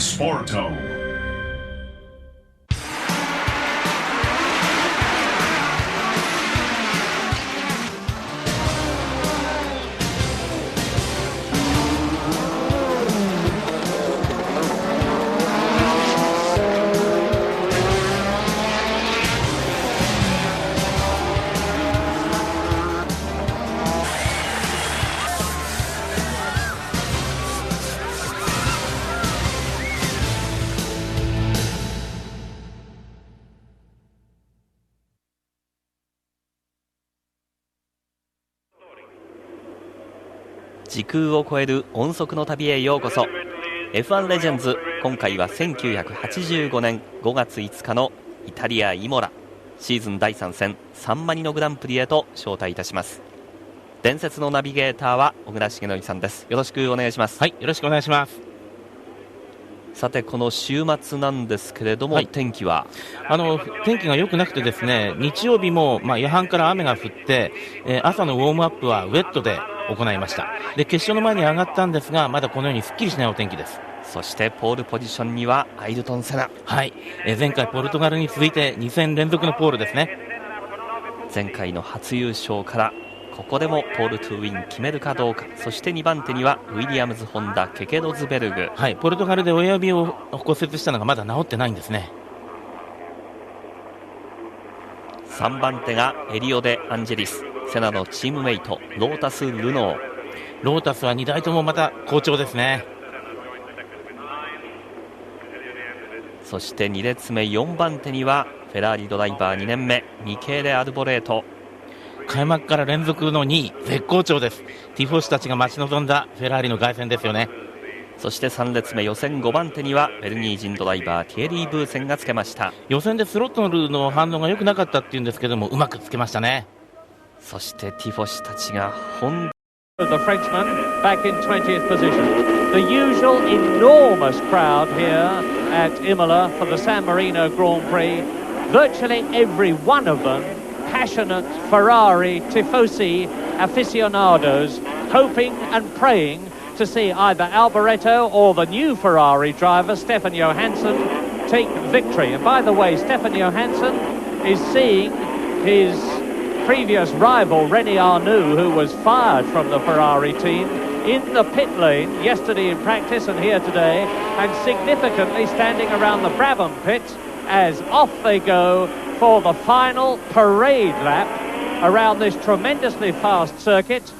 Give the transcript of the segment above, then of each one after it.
Sporto.時空を超える音速の旅へようこそ。 F1 レジェンズ、今回は1985年5月5日のイタリア・イモラ、シーズン第3戦サンマリノグランプリへと招待いたします。伝説のナビゲーターは小倉重則さんです。よろしくお願いします。はい、よろしくお願いします。さて、この週末なんですけれども、はい、天気は天気が良くなくてですね、日曜日も夜半から雨が降って、朝のウォームアップはウェットで行いました。で、決勝の前に上がったんですが、まだこのようにすっきりしないお天気です。そしてポールポジションにはアイルトン・セナ。はい、前回ポルトガルに続いて2戦連続のポールですね。前回の初優勝からここでもポール・トゥ・ウィン決めるかどうか。そして2番手にはウィリアムズ・ホンダ、ケケロズベルグ。はい、ポルトガルで親指を骨折したのがまだ治ってないんですね。3番手がエリオ・デ・アンジェリス、セナのチームメイトロータス・ルノー。ロータスは2台ともまた好調ですね。そして2列目4番手にはフェラーリドライバー2年目ミケーレ・アルボレート。開幕から連続の2位、絶好調です。ティフォシたちが待ち望んだフェラーリの凱旋ですよね。そして3列目予選5番手にはベルギー人ドライバーティエリー・ブーセンがつけました。予選でスロットルの反応が良くなかったっていうんですけども、うまくつけましたね。そしてティフォシたちが本The Frenchman back in 20th position. The usual enormous crowd here at Imola for the San Marino Grand Prix. Virtually every one of them passionate Ferrari tifosi aficionados, hoping and praying to see either Alboreto or the new Ferrari driver Stefan Johansson take victory. And by the way, Stefan Johansson is seeing his previous rival René Arnoux, who was fired from the Ferrari team, in the pit lane yesterday in practice and here today, and significantly standing around the Brabham pit as off they go for the final parade lap around this tremendously fast circuit.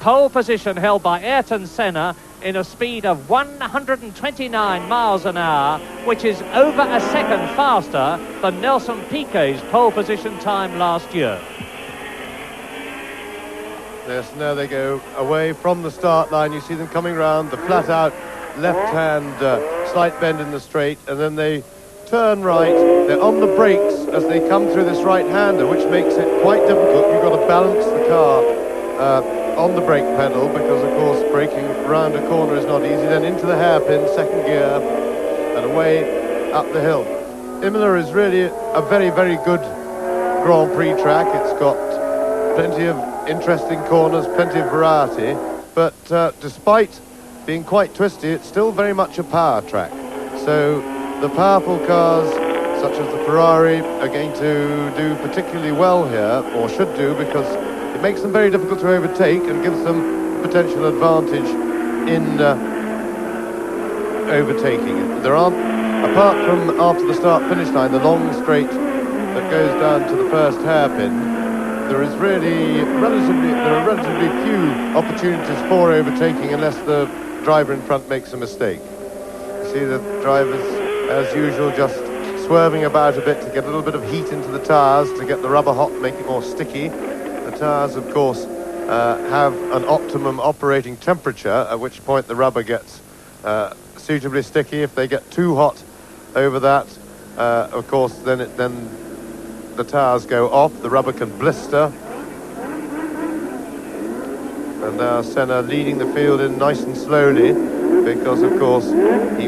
Pole position held by Ayrton Senna in a speed of 129 miles an hour, which is over a second faster than Nelson Piquet's pole position time last year. Yes, now they go away from the start line. You see them coming round the flat out left hand slight bend in the straight, and then they turn right. They're on the brakes as they come through this right-hander, which makes it quite difficult. You've got to balance the car on the brake pedal, because of course braking round a corner is not easy. Then into the hairpin, second gear, and away up the hill. Imola is really a very, very good Grand Prix track. It's got plenty of interesting corners, plenty of variety, but despite being quite twisty, it's still very much a power track. So the powerful cars, such as the Ferrari, are going to do particularly well here, or should do, because it makes them very difficult to overtake and gives them a potential advantage in overtaking. There aren't, apart from after the start-finish line, the long straight that goes down to the first hairpin, there are relatively few opportunities for overtaking unless the driver in front makes a mistake. You see the drivers, as usual, just swerving about a bit to get a little bit of heat into the tyres, to get the rubber hot, make it more sticky. The tyres, of course, have an optimum operating temperature, at which point the rubber gets suitably sticky. If they get too hot over that, of course, then the tyres go off, the rubber can blister. And now Senna leading the field in nice and slowly, because of course he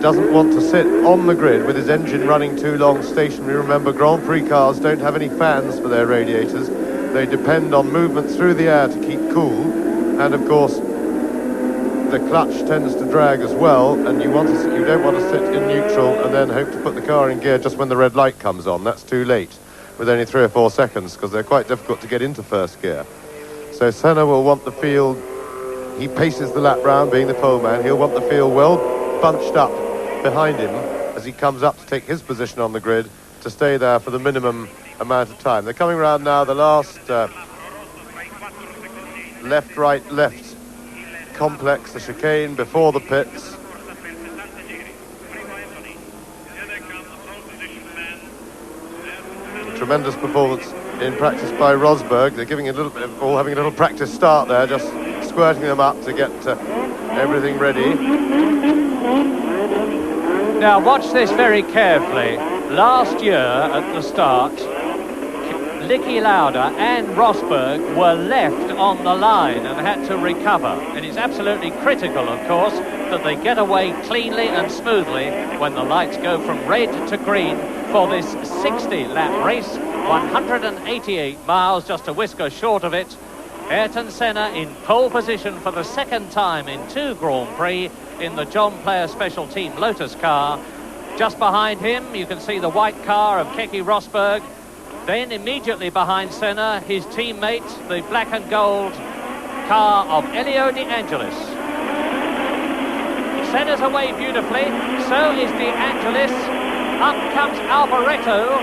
doesn't want to sit on the grid with his engine running too long stationary. Remember, Grand Prix cars don't have any fans for their radiators. They depend on movement through the air to keep cool, and of course the clutch tends to drag as well, and you don't want to sit in neutral and then hope to put the car in gear just when the red light comes on. That's too late with only 3 or 4 seconds, because they're quite difficult to get into first gear. So Senna will want the field, he paces the lap round being the pole man, he'll want the field well bunched up behind him as he comes up to take his position on the grid to stay there for the minimum amount of time. They're coming round now the last left, right, left complex, the chicane before the pits. A tremendous performance in practice by Rosberg. They're giving a little bit, all having a little practice start there, just squirting them up to get everything ready. Now watch this very carefully. Last year at the start, Niki Lauda and Rosberg were left on the line and had to recover. And it's absolutely critical, of course, that they get away cleanly and smoothly when the lights go from red to green for this 60-lap race. 188 miles, just a whisker short of it. Ayrton Senna in pole position for the second time in 2 Grand Prix in the John Player Special Team Lotus car. Just behind him, you can see the white car of Keke Rosberg. Then immediately behind Senna, his teammate, the black and gold car of Elio De Angelis. Senna's away beautifully, so is De Angelis. Up comes Alboreto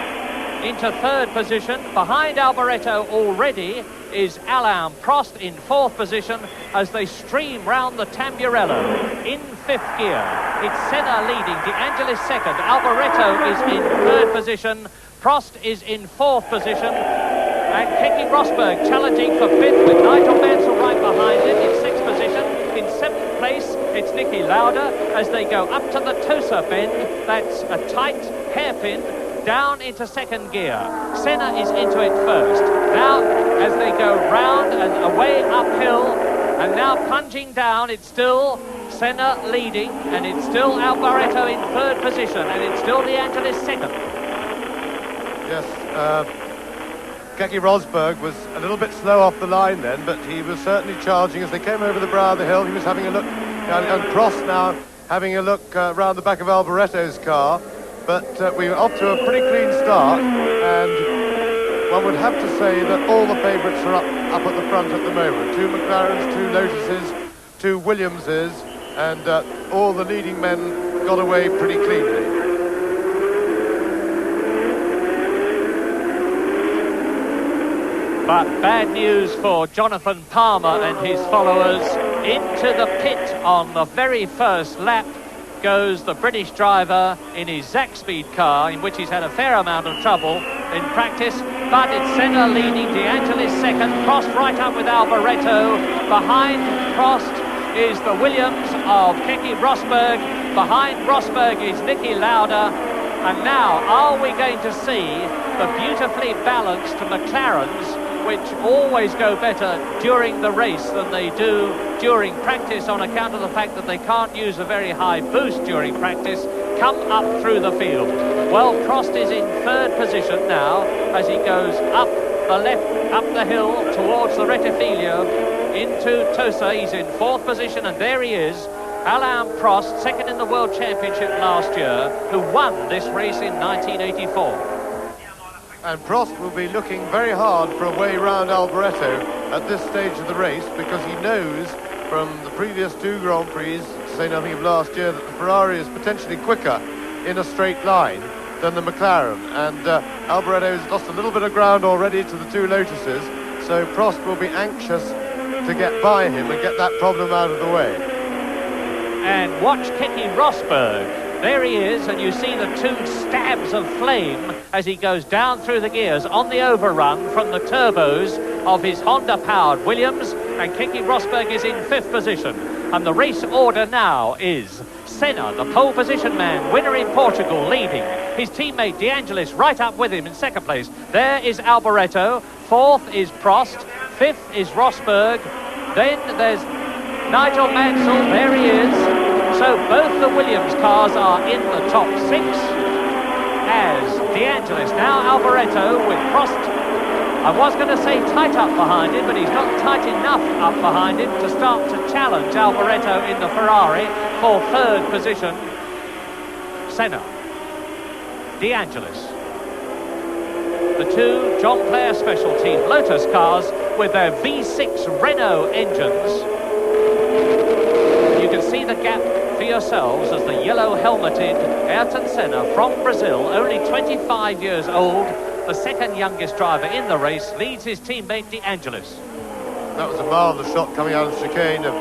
into 3rd position. Behind Alboreto already is Alain Prost in 4th position as they stream round the Tamburello in 5th gear. It's Senna leading, De Angelis 2nd, Alboreto is in 3rd position, Prost is in 4th position, and Keke Rosberg challenging for 5th with Nigel Mansell right behind him in 6th position. In 7th place, it's Niki Lauda as they go up to the Tosa bend. That's a tight hairpin down into 2nd gear. Senna is into it first. Now, as they go round and away uphill, and now plunging down, it's still Senna leading, and it's still Alboreto in 3rd position, and it's still De Angelis 2nd. Yes, Keke Rosberg was a little bit slow off the line then, but he was certainly charging as they came over the brow of the hill. He was having a look, and Prost now having a look round the back of Alboreto's car. But we were off to a pretty clean start, and one would have to say that all the favourites are up at the front at the moment. 2 McLarens, 2 Lotuses, 2 Williamses, and all the leading men got away pretty cleanly. But bad news for Jonathan Palmer and his followers. Into the pit on the very first lap goes the British driver in his Zaxpeed car, in which he's had a fair amount of trouble in practice. But it's Senna leading, De Angelis 2nd, Prost right up with Alboreto. Behind Prost is the Williams of Keke Rosberg. Behind Rosberg is Niki Lauda. And now, are we going to see the beautifully balanced McLarens, which always go better during the race than they do during practice on account of the fact that they can't use a very high boost during practice, come up through the field? Well, Prost is in 3rd position now as he goes up the hill towards the Rettifilo into Tosa. He's in 4th position, and there he is, Alain Prost, 2nd in the World Championship last year, who won this race in 1984. And Prost will be looking very hard for a way round Alboreto at this stage of the race, because he knows from the previous 2 Grand Prix, to say nothing of last year, that the Ferrari is potentially quicker in a straight line than the McLaren. And Alboreto has lost a little bit of ground already to the 2 Lotuses, so Prost will be anxious to get by him and get that problem out of the way. And watch Keke Rosberg. There he is, and you see the 2 stabs of flame as he goes down through the gears on the overrun from the turbos of his Honda-powered Williams, and Keke Rosberg is in 5th position. And the race order now is Senna, the pole position man, winner in Portugal, leading. His teammate De Angelis right up with him in 2nd place. There is Alboreto. 4th is Prost. 5th is Rosberg. Then there's Nigel Mansell. There he is. So both the Williams cars are in the top 6 as De Angelis, now Alboreto with Prost I was going to say tight up behind him, but he's not tight enough up behind him to start to challenge Alboreto in the Ferrari for third position. Senna, De Angelis, the two John Player Special Team Lotus cars with their V6 Renault engines. You can see the gap for yourselves as the yellow helmeted Ayrton Senna from Brazil, only 25 years old, the second youngest driver in the race, leads his teammate De Angelis. That was a marvellous shot coming out of the chicane of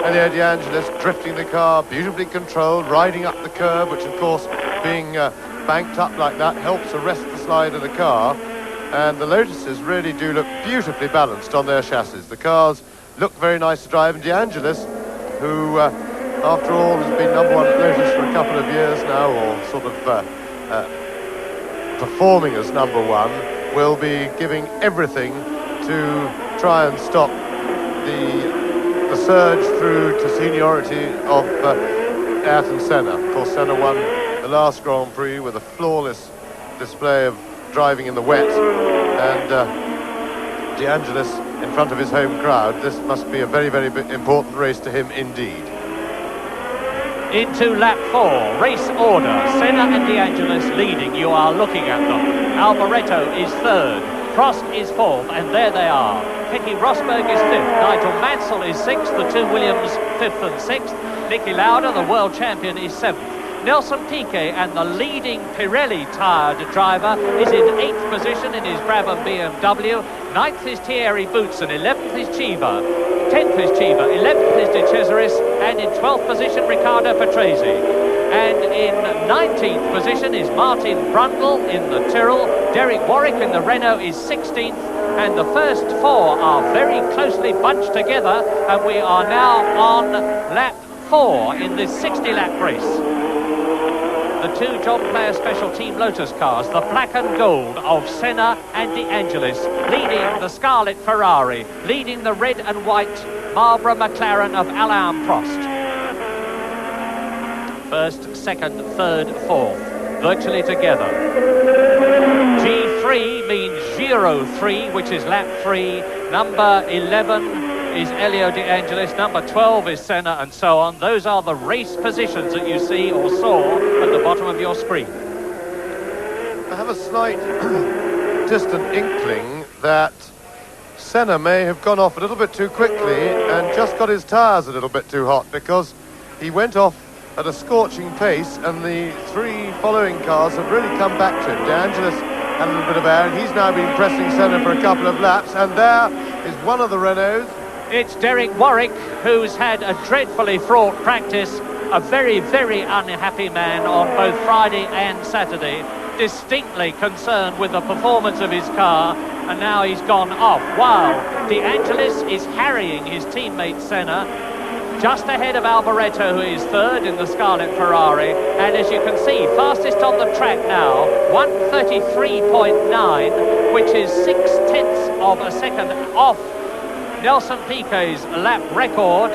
Elio De Angelis, drifting the car, beautifully controlled, riding up the curb, which of course being banked up like that helps arrest the slide of the car. And the Lotuses really do look beautifully balanced on their chassis. The cars look very nice to drive, and De Angelis, who after all has been number one at Lotus for a couple of years now, or sort of performing as number one, will be giving everything to try and stop the surge through to seniority of Ayrton Senna. Of course, Senna won the last Grand Prix with a flawless display of driving in the wet, and De Angelis in front of his home crowd. This must be a very, very important race to him indeed. Into lap 4, race order. Senna and De Angelis leading. You are looking at them. Alboreto is third. Prost is fourth, and there they are. Keke Rosberg is fifth. Nigel Mansell is sixth. The two Williams, fifth and sixth. Niki Lauda, the world champion, is seventh. Nelson Piquet and the leading Pirelli-tired driver is in 8th position in his Brabham BMW. 9th is Thierry Boutsen, 11th is Chiva, 10th is Chiva, 11th is De Cesaris, and in 12th position Riccardo Patrese. And in 19th position is Martin Brundle in the Tyrrell. Derek Warwick in the Renault is 16th, and the first four are very closely bunched together, and we are now on lap 4 in this 60-lap race. The two John Player Special Team Lotus cars, the black and gold of Senna and De Angelis, leading the Scarlet Ferrari, leading the red and white Marlboro McLaren of Alain Prost. First, second, third, fourth, virtually together. G3 means Giro 3, which is lap 3. Number 11 is Elio De Angelis, number 12 is Senna, and so on. Those are the race positions that you see or saw at the bottom of your screen. I have a slight distant inkling that Senna may have gone off a little bit too quickly and just got his tyres a little bit too hot, because he went off at a scorching pace and the three following cars have really come back to him. De Angelis had a little bit of air, and he's now been pressing Senna for a couple of laps, and there is one of the Renaults. It's Derek Warwick, who's had a dreadfully fraught practice, a very, very unhappy man on both Friday and Saturday, distinctly concerned with the performance of his car, and now he's gone off, while De Angelis is harrying his teammate Senna, just ahead of Alboreto, who is third in the Scarlet Ferrari, and as you can see, fastest on the track now, 1:33.9, which is 0.6 of a second off Nelson Piquet's lap record.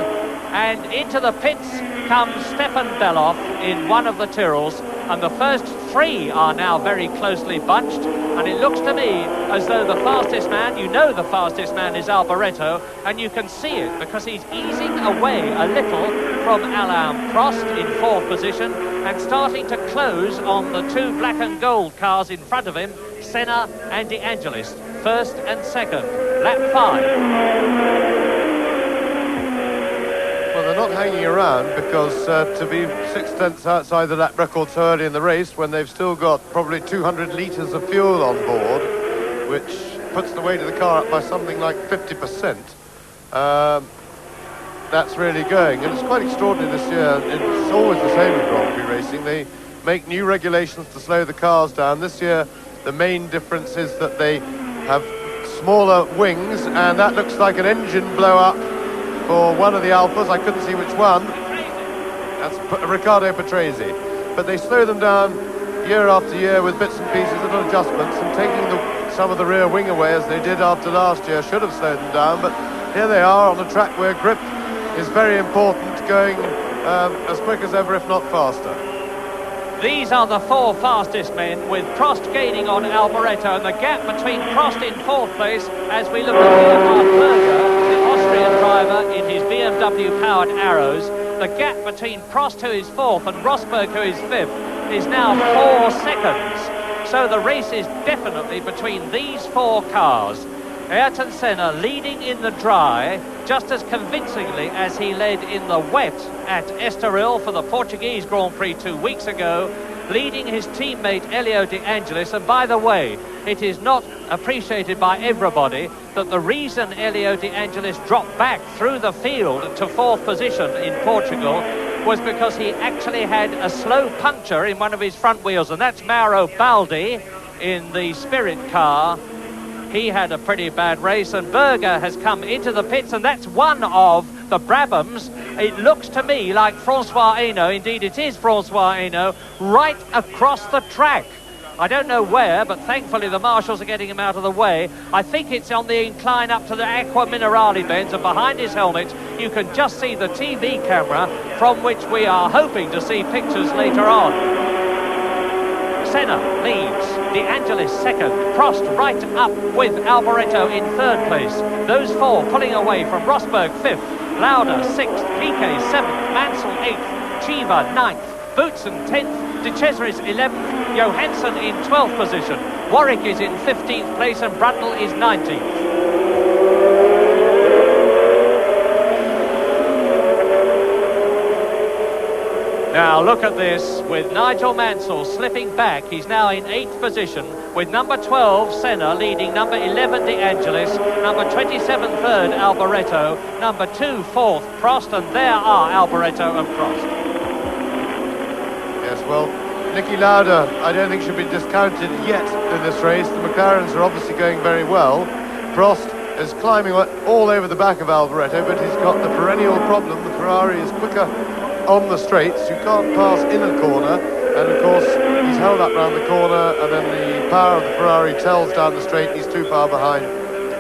And into the pits comes Stefan Belloff in one of the Tyrrells, and the first three are now very closely bunched, and it looks to me as though the fastest man, you know the fastest man is Alboreto, and you can see it because he's easing away a little from Alain Prost in fourth position and starting to close on the two black and gold cars in front of him, Senna and De Angelis, first and second. Lap 5. Well, they're not hanging around because to be 6/10 outside the lap record so early in the race, when they've still got probably 200 litres of fuel on board, which puts the weight of the car up by something like 50%, that's really going. And it's quite extraordinary this year. It's always the same in Grand Prix racing. They make new regulations to slow the cars down. This year, the main difference is that they have smaller wings, and that looks like an engine blow-up for one of the Alphas. I couldn't see which one. That's Riccardo Patrese. But they slow them down year after year with bits and pieces, little adjustments, and taking some of the rear wing away as they did after last year should have slowed them down. But here they are on a track where grip is very important, going as quick as ever, if not faster. These are the four fastest men, with Prost gaining on Alboreto, and the gap between Prost in fourth place, as we look at Leonhard Berger, the Austrian driver in his BMW-powered Arrows. The gap between Prost, who is fourth, and Rosberg, who is fifth, is now 4 seconds. So the race is definitely between these four cars. Ayrton Senna leading in the dry just as convincingly as he led in the wet at Estoril for the Portuguese Grand Prix 2 weeks ago, leading his teammate Elio De Angelis. And by the way, it is not appreciated by everybody that the reason Elio De Angelis dropped back through the field to fourth position in Portugal was because he actually had a slow puncture in one of his front wheels, and that's Mauro Baldi in the Spirit car. He had a pretty bad race, and Berger has come into the pits, and that's one of the Brabhams. It looks to me like Francois Hainaut, indeed it is Francois Hainaut, right across the track. I don't know where, but thankfully the marshals are getting him out of the way. I think it's on the incline up to the Aqua Minerale bends, and behind his helmet you can just see the TV camera from which we are hoping to see pictures later on. Senna leads, De Angelis second, Prost right up with Alboreto in third place. Those four pulling away from Rosberg fifth, Lauda sixth, Piquet seventh, Mansell eighth, Chiva ninth, Boutsen 10th, De Cesaris 11th, Johansson in 12th position, Warwick is in 15th place, and Brundle is 19th. Now look at this, with Nigel Mansell slipping back. He's now in 8th position, with number 12 Senna leading number 11 De Angelis, number 27 third Alboreto, number 2 fourth Prost, and there are Alboreto and Prost. Yes, well, Niki Lauda I don't think should be discounted yet in this race. The McLarens are obviously going very well. Prost is climbing all over the back of Alboreto, but he's got the perennial problem. The Ferrari is quicker on the straights. You can't pass in a corner, and of course he's held up round the corner, and then the power of the Ferrari tells down the straight. He's too far behind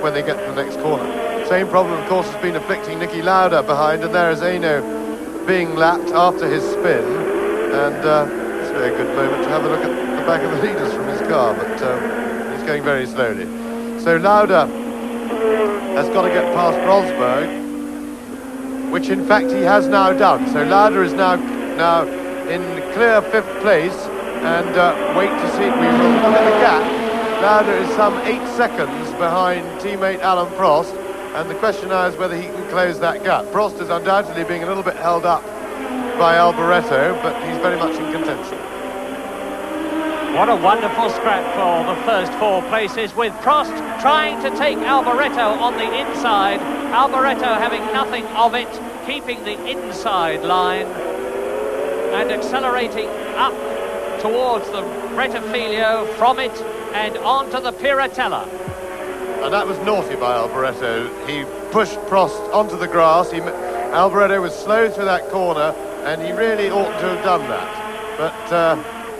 when they get to the next corner. Same problem of course has been afflicting Niki Lauda behind, and there is Hainaut being lapped after his spin, and it's a very good moment to have a look at the back of the leaders from his car, but he's going very slowly. So Lauda has got to get past Rosberg, which in fact he has now done. So Lauda is now in clear 5th place, and wait to see. We will look at the gap. Lauda is some 8 seconds behind teammate Alain Prost, and the question now is whether he can close that gap. Prost is undoubtedly being a little bit held up by Alboreto, but he's very much in contention. What a wonderful scrap for the first 4 places, with Prost trying to take Alboreto on the inside. Alboreto having nothing of it, keeping the inside line and accelerating up towards the Rettifilio, from it and onto the Piratella. And that was naughty by Alboreto. He pushed Prost onto the grass. Alboreto was slow through that corner, and he really ought to have done that. But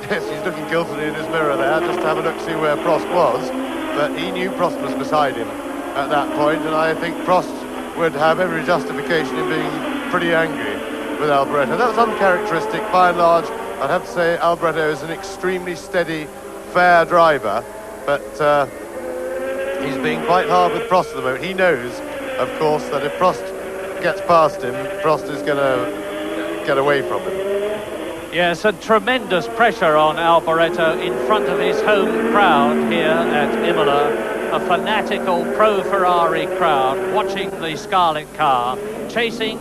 yes, he's looking guiltily in his mirror there, just to have a look to see where Prost was. But he knew Prost was beside him at that point, and I think Prost would have every justification in being pretty angry with Alboreto. That was uncharacteristic. By and large, I'd have to say Alboreto is an extremely steady, fair driver, but he's being quite hard with Prost at the moment. He knows, of course, that if Prost gets past him, Prost is going to get away from him. Yes, a tremendous pressure on Alboreto in front of his home crowd here at Imola. A fanatical pro-Ferrari crowd watching the Scarlet car, chasing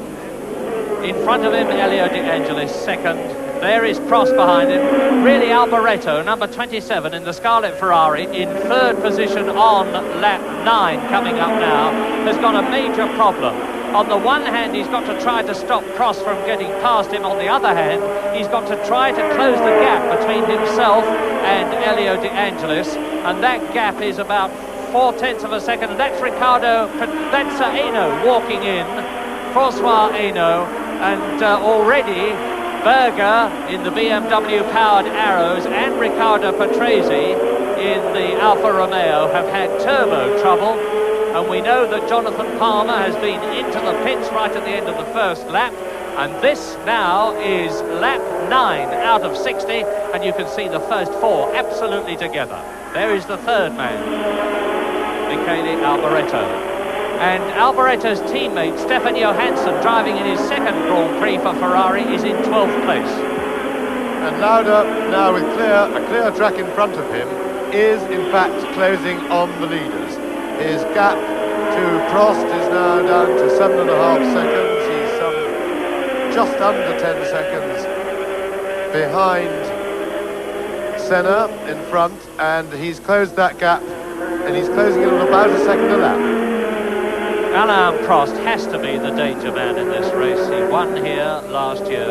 in front of him Elio De Angelis second. There is Prost behind him. Really, Alboreto, number 27 in the Scarlet Ferrari, in third position on lap 9 coming up now, has got a major problem. On the one hand, he's got to try to stop Prost from getting past him. On the other hand, he's got to try to close the gap between himself and Elio De Angelis, and that gap is about 0.4 of a second, and that's that's Hainaut walking in, Francois Hainaut, and already Berger in the BMW-powered Arrows and Riccardo Patrese in the Alfa Romeo have had turbo trouble, and we know that Jonathan Palmer has been into the pits right at the end of the first lap. And this now is lap 9 out of 60, and you can see the first 4 absolutely together. There is the third man, Michele Alboreto. And Alboreto's teammate, Stefan Johansson, driving in his second Grand Prix for Ferrari, is in 12th place. And Lauda, now with a clear track in front of him, is in fact closing on the leaders. His gap to Prost is now down to 7.5 seconds. He's just under 10 seconds behind Senna in front, and he's closed that gap, and he's closing it at about a second a lap. Alain Prost has to be the danger man in this race. He won here last year,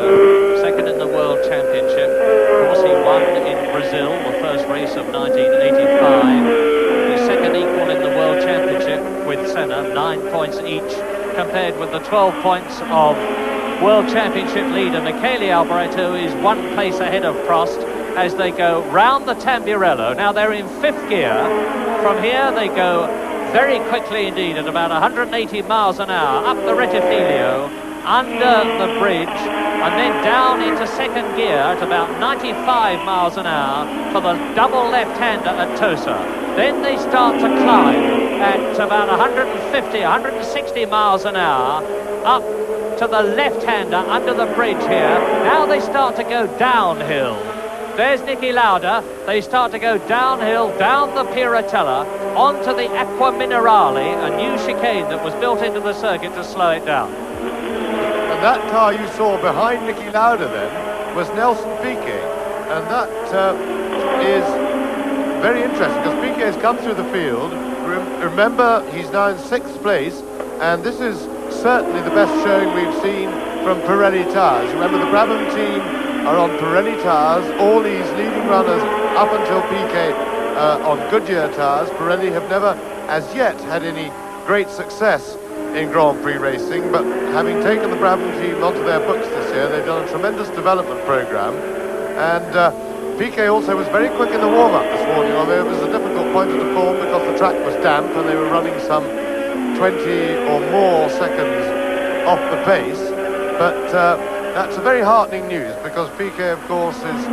second in the World Championship. Of course, he won in Brazil, the first race of 1985. His second equal in the World Championship with Senna, 9 points each, compared with the 12 points of World Championship leader Michele Alboreto is 1 place ahead of Prost as they go round the Tamburello. Now they're in 5th gear. From here they go very quickly indeed at about 180 miles an hour up the Rettifilio, under the bridge, and then down into 2nd gear at about 95 miles an hour for the double left-hander at Tosa. Then they start to climb at about 150, 160 miles an hour up to the left-hander under the bridge here. Now they start to go downhill. There's Niki Lauda. They start to go downhill, down the Piratella, onto the Acqua Minerale, a new chicane that was built into the circuit to slow it down. And that car you saw behind Niki Lauda then was Nelson Piquet. And that is very interesting, because Piquet has come through the field. Remember, he's now in 6th place, and this is certainly the best showing we've seen from Pirelli tyres. Remember, the Brabham team are on Pirelli tyres. All these leading runners up until Piquet on Goodyear tyres. Pirelli have never as yet had any great success in Grand Prix racing, but having taken the Brabham team onto their books this year, they've done a tremendous development programme. And Piquet also was very quick in the warm-up this morning, although it was a difficult point of the form because the track was damp and they were running some 20 or more seconds off the pace. But that's a very heartening news, because Piquet, of course, is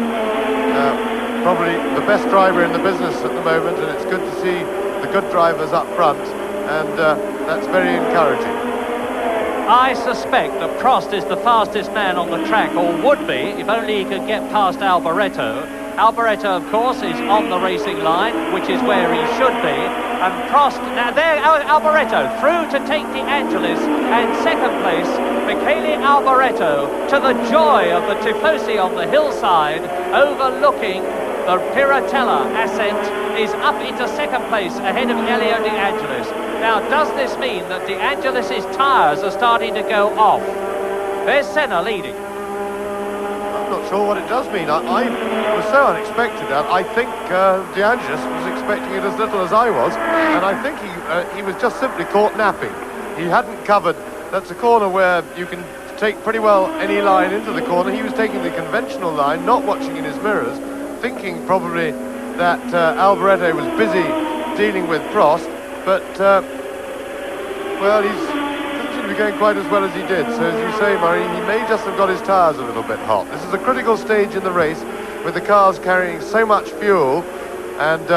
probably the best driver in the business at the moment, and it's good to see the good drivers up front, and that's very encouraging. I suspect that Prost is the fastest man on the track, or would be, if only he could get past Alboreto. Alboreto, of course, is on the racing line, which is where he should be. And Prost, now there, Alboreto through to take De Angelis, and 2nd place, Michele Alboreto, to the joy of the Tifosi on the hillside, overlooking the Piratella ascent, is up into 2nd place ahead of Elio De Angelis. Now, does this mean that De Angelis' tyres are starting to go off? There's Senna leading. I'm not sure what it does mean. I was so unexpected that I think De Angelis was expecting it as little as I was, and I think he was just simply caught napping. He hadn't covered. That's a corner where you can take pretty well any line into the corner. He was taking the conventional line, not watching in his mirrors, thinking probably that Alboreto was busy dealing with Prost, but well, he doesn't seem to be going quite as well as he did. So as you say, Murray, he may just have got his tyres a little bit hot. This is a critical stage in the race, with the cars carrying so much fuel. And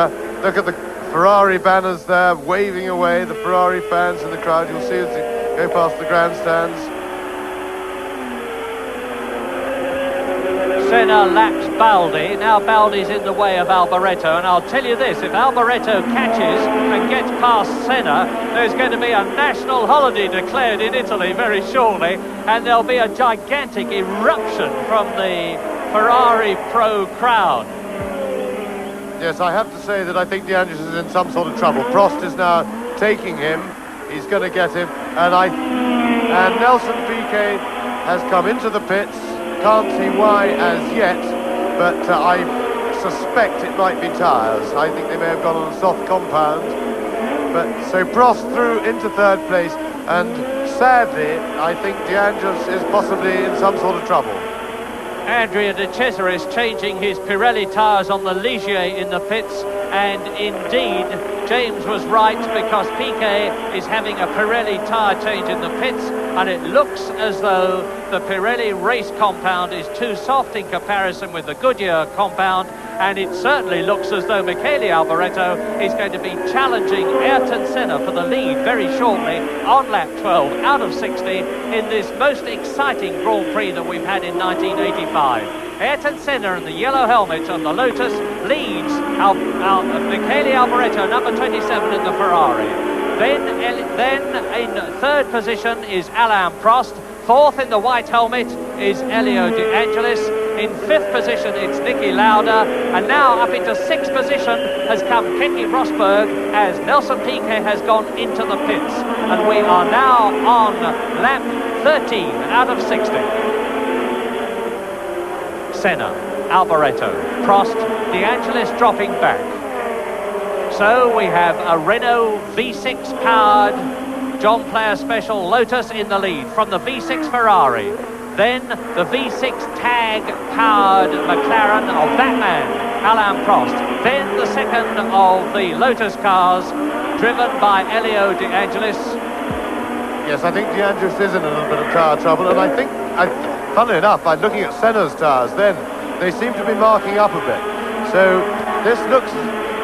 look at the Ferrari banners there waving away, the Ferrari fans in the crowd. You'll see as you go past the grandstands. Senna laps Baldi. Now Baldi's in the way of Alboreto, and I'll tell you this, if Alboreto catches and gets past Senna, there's going to be a national holiday declared in Italy very shortly, and there'll be a gigantic eruption from the Ferrari Pro crowd. Yes, I have to say that I think De Angelis is in some sort of trouble. Prost is now taking him. He's going to get him, and Nelson Piquet has come into the pits. Can't see why as yet, but I suspect it might be tyres. I think they may have gone on a soft compound. But so Prost through into 3rd place, and sadly, I think De Angelis is possibly in some sort of trouble. Andrea De Cesaris changing his Pirelli tyres on the Ligier in the pits, and indeed James was right, because Piquet is having a Pirelli tyre change in the pits, and it looks as though the Pirelli race compound is too soft in comparison with the Goodyear compound, and it certainly looks as though Michele Alboreto is going to be challenging Ayrton Senna for the lead very shortly on lap 12 out of 60 in this most exciting Grand Prix that we've had in 1985. Ayrton Senna in the yellow helmet on the Lotus leads Michele Alboreto, number 27 in the Ferrari. Then in third position is Alain Prost. Fourth in the white helmet is Elio De Angelis. In fifth position it's Niki Lauda, and now up into sixth position has come Keke Rosberg as Nelson Piquet has gone into the pits, and we are now on lap 13 out of 60. Senna, Alboreto, Prost, De Angelis dropping back. So we have a Renault V6 powered John Player Special Lotus in the lead from the V6 Ferrari. Then the V6 tag powered McLaren of that man, Alain Prost. Then the second of the Lotus cars driven by Elio De Angelis. Yes, I think De Angelis is in a little bit of tyre trouble, and I think, funnily enough, by looking at Senna's tyres then, they seem to be marking up a bit. So this looks,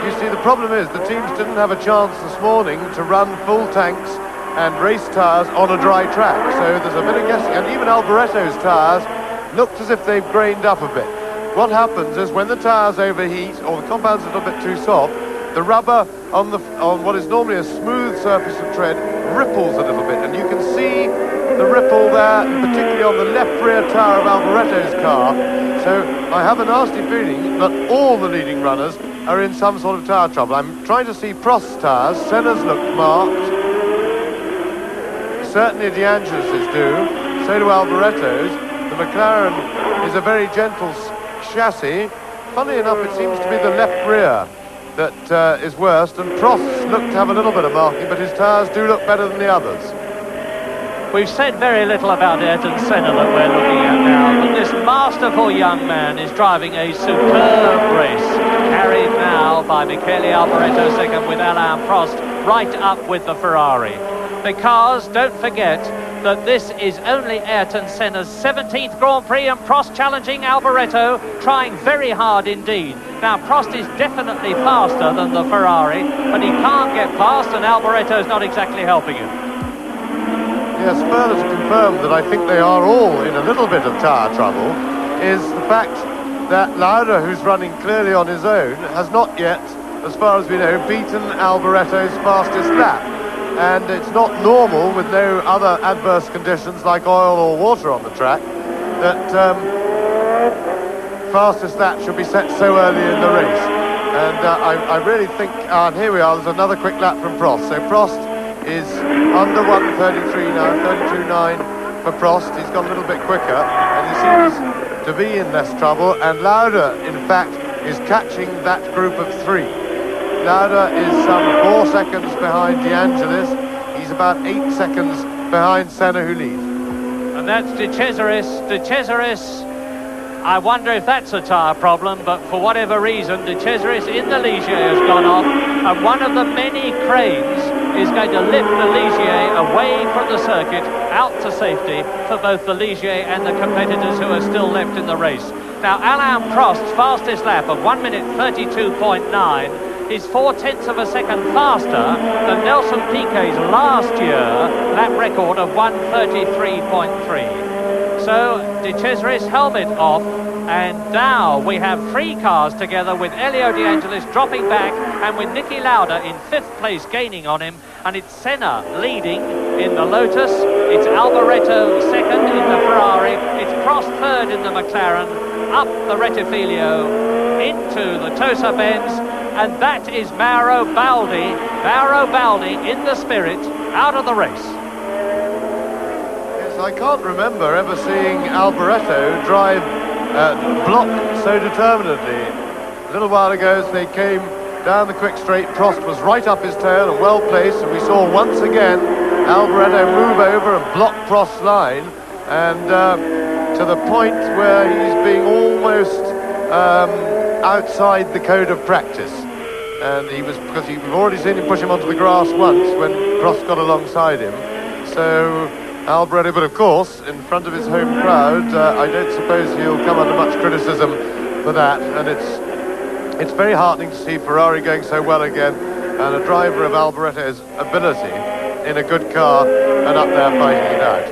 you see, the problem is the teams didn't have a chance this morning to run full tanks and race tyres on a dry track, so there's a bit of guessing, and even Alboreto's tyres looked as if they've grained up a bit. What happens is when the tyres overheat or the compound's a little bit too soft, the rubber on what is normally a smooth surface of tread ripples a little bit, and you can see the ripple there, particularly on the left rear tyre of Alboreto's car. So I have a nasty feeling that all the leading runners are in some sort of tyre trouble. I'm trying to see Prost's tyres. Senna's looked marked. Certainly De Angelis's do. So do Alboreto's. The McLaren is a very gentle chassis. Funnily enough, it seems to be the left rear that is worst, and Prost's looked to have a little bit of marking, but his tyres do look better than the others. We've said very little about Ayrton Senna that we're looking at now, but this masterful young man is driving a superb race, carried now by Michele Alboreto second with Alain Prost right up with the Ferrari. Because, don't forget, that this is only Ayrton Senna's 17th Grand Prix, and Prost challenging Alboreto, trying very hard indeed. Now, Prost is definitely faster than the Ferrari, but he can't get past, and Alboreto's not exactly helping him. Yes, further to confirm that I think they are all in a little bit of tyre trouble is the fact that Lauda, who's running clearly on his own, has not yet, as far as we know, beaten Alboreto's fastest lap. And it's not normal, with no other adverse conditions like oil or water on the track, that fastest lap should be set so early in the race. And I really think, and here we are, there's another quick lap from Prost. So Prost is under 1:33 now, 32.9 for Prost. He's gone a little bit quicker, and he seems to be in less trouble. And Lauda, in fact, is catching that group of three. Lauda is some 4 seconds behind De Angelis. He's about 8 seconds behind Senna, who leads. And that's De Cesaris. De Cesaris, I wonder if that's a tyre problem, but for whatever reason, De Cesaris in the Ligier has gone off, and one of the many cranes is going to lift the Ligier away from the circuit, out to safety for both the Ligier and the competitors who are still left in the race. Now, Alain Prost's fastest lap of 1 minute 32.9 is 0.4 of a second faster than Nelson Piquet's last year lap record of 1:33.3. So De Cesaris helmet off, and now we have three cars together with Elio De Angelis dropping back, and with Niki Lauda in fifth place gaining on him, and it's Senna leading in the Lotus, it's Alboreto second in the Ferrari, it's Prost third in the McLaren, up the Rettifilio into the Tosa Benz, and that is Mauro Baldi in the Spirit out of the race. Yes, I can't remember ever seeing Alboreto drive block so determinedly. A little while ago, as they came down the quick straight, Prost was right up his tail and well placed, and we saw once again Alboreto move over and block Prost's line, and to the point where he's being almost outside the code of practice. and because we've already seen him push him onto the grass once when Prost got alongside him. So Alboreto, but of course, in front of his home crowd, I don't suppose he'll come under much criticism for that, and it's very heartening to see Ferrari going so well again, and a driver of Alboreto's ability in a good car and up there fighting it out.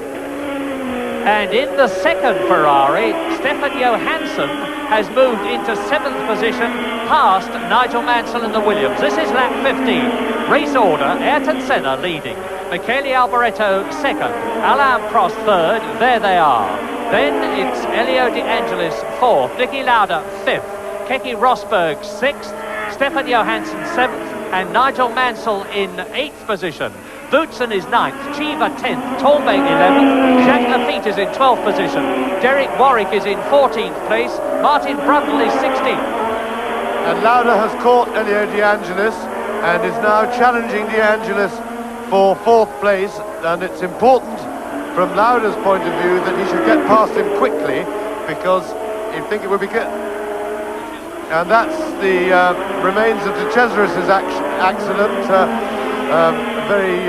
And in the second Ferrari, Stefan Johansson has moved into 7th position past Nigel Mansell in the Williams. This is lap 15. Race order, Ayrton Senna leading, Michele Alboreto second, Alain Prost third, there they are. Then it's Elio De Angelis fourth, Niki Lauda fifth, Keke Rosberg sixth, Stefan Johansson seventh, and Nigel Mansell in 8th position. Boutsen is 9th, Chiva 10th, Tolbeg 11th, Jacques Lafitte is in 12th position, Derek Warwick is in 14th place, Martin Brundle is 16th. And Lauda has caught Elio De Angelis and is now challenging De Angelis for 4th place, and it's important from Lauda's point of view that he should get past him quickly, because you think it would be good. And that's the remains of De Cesaris's accident. A very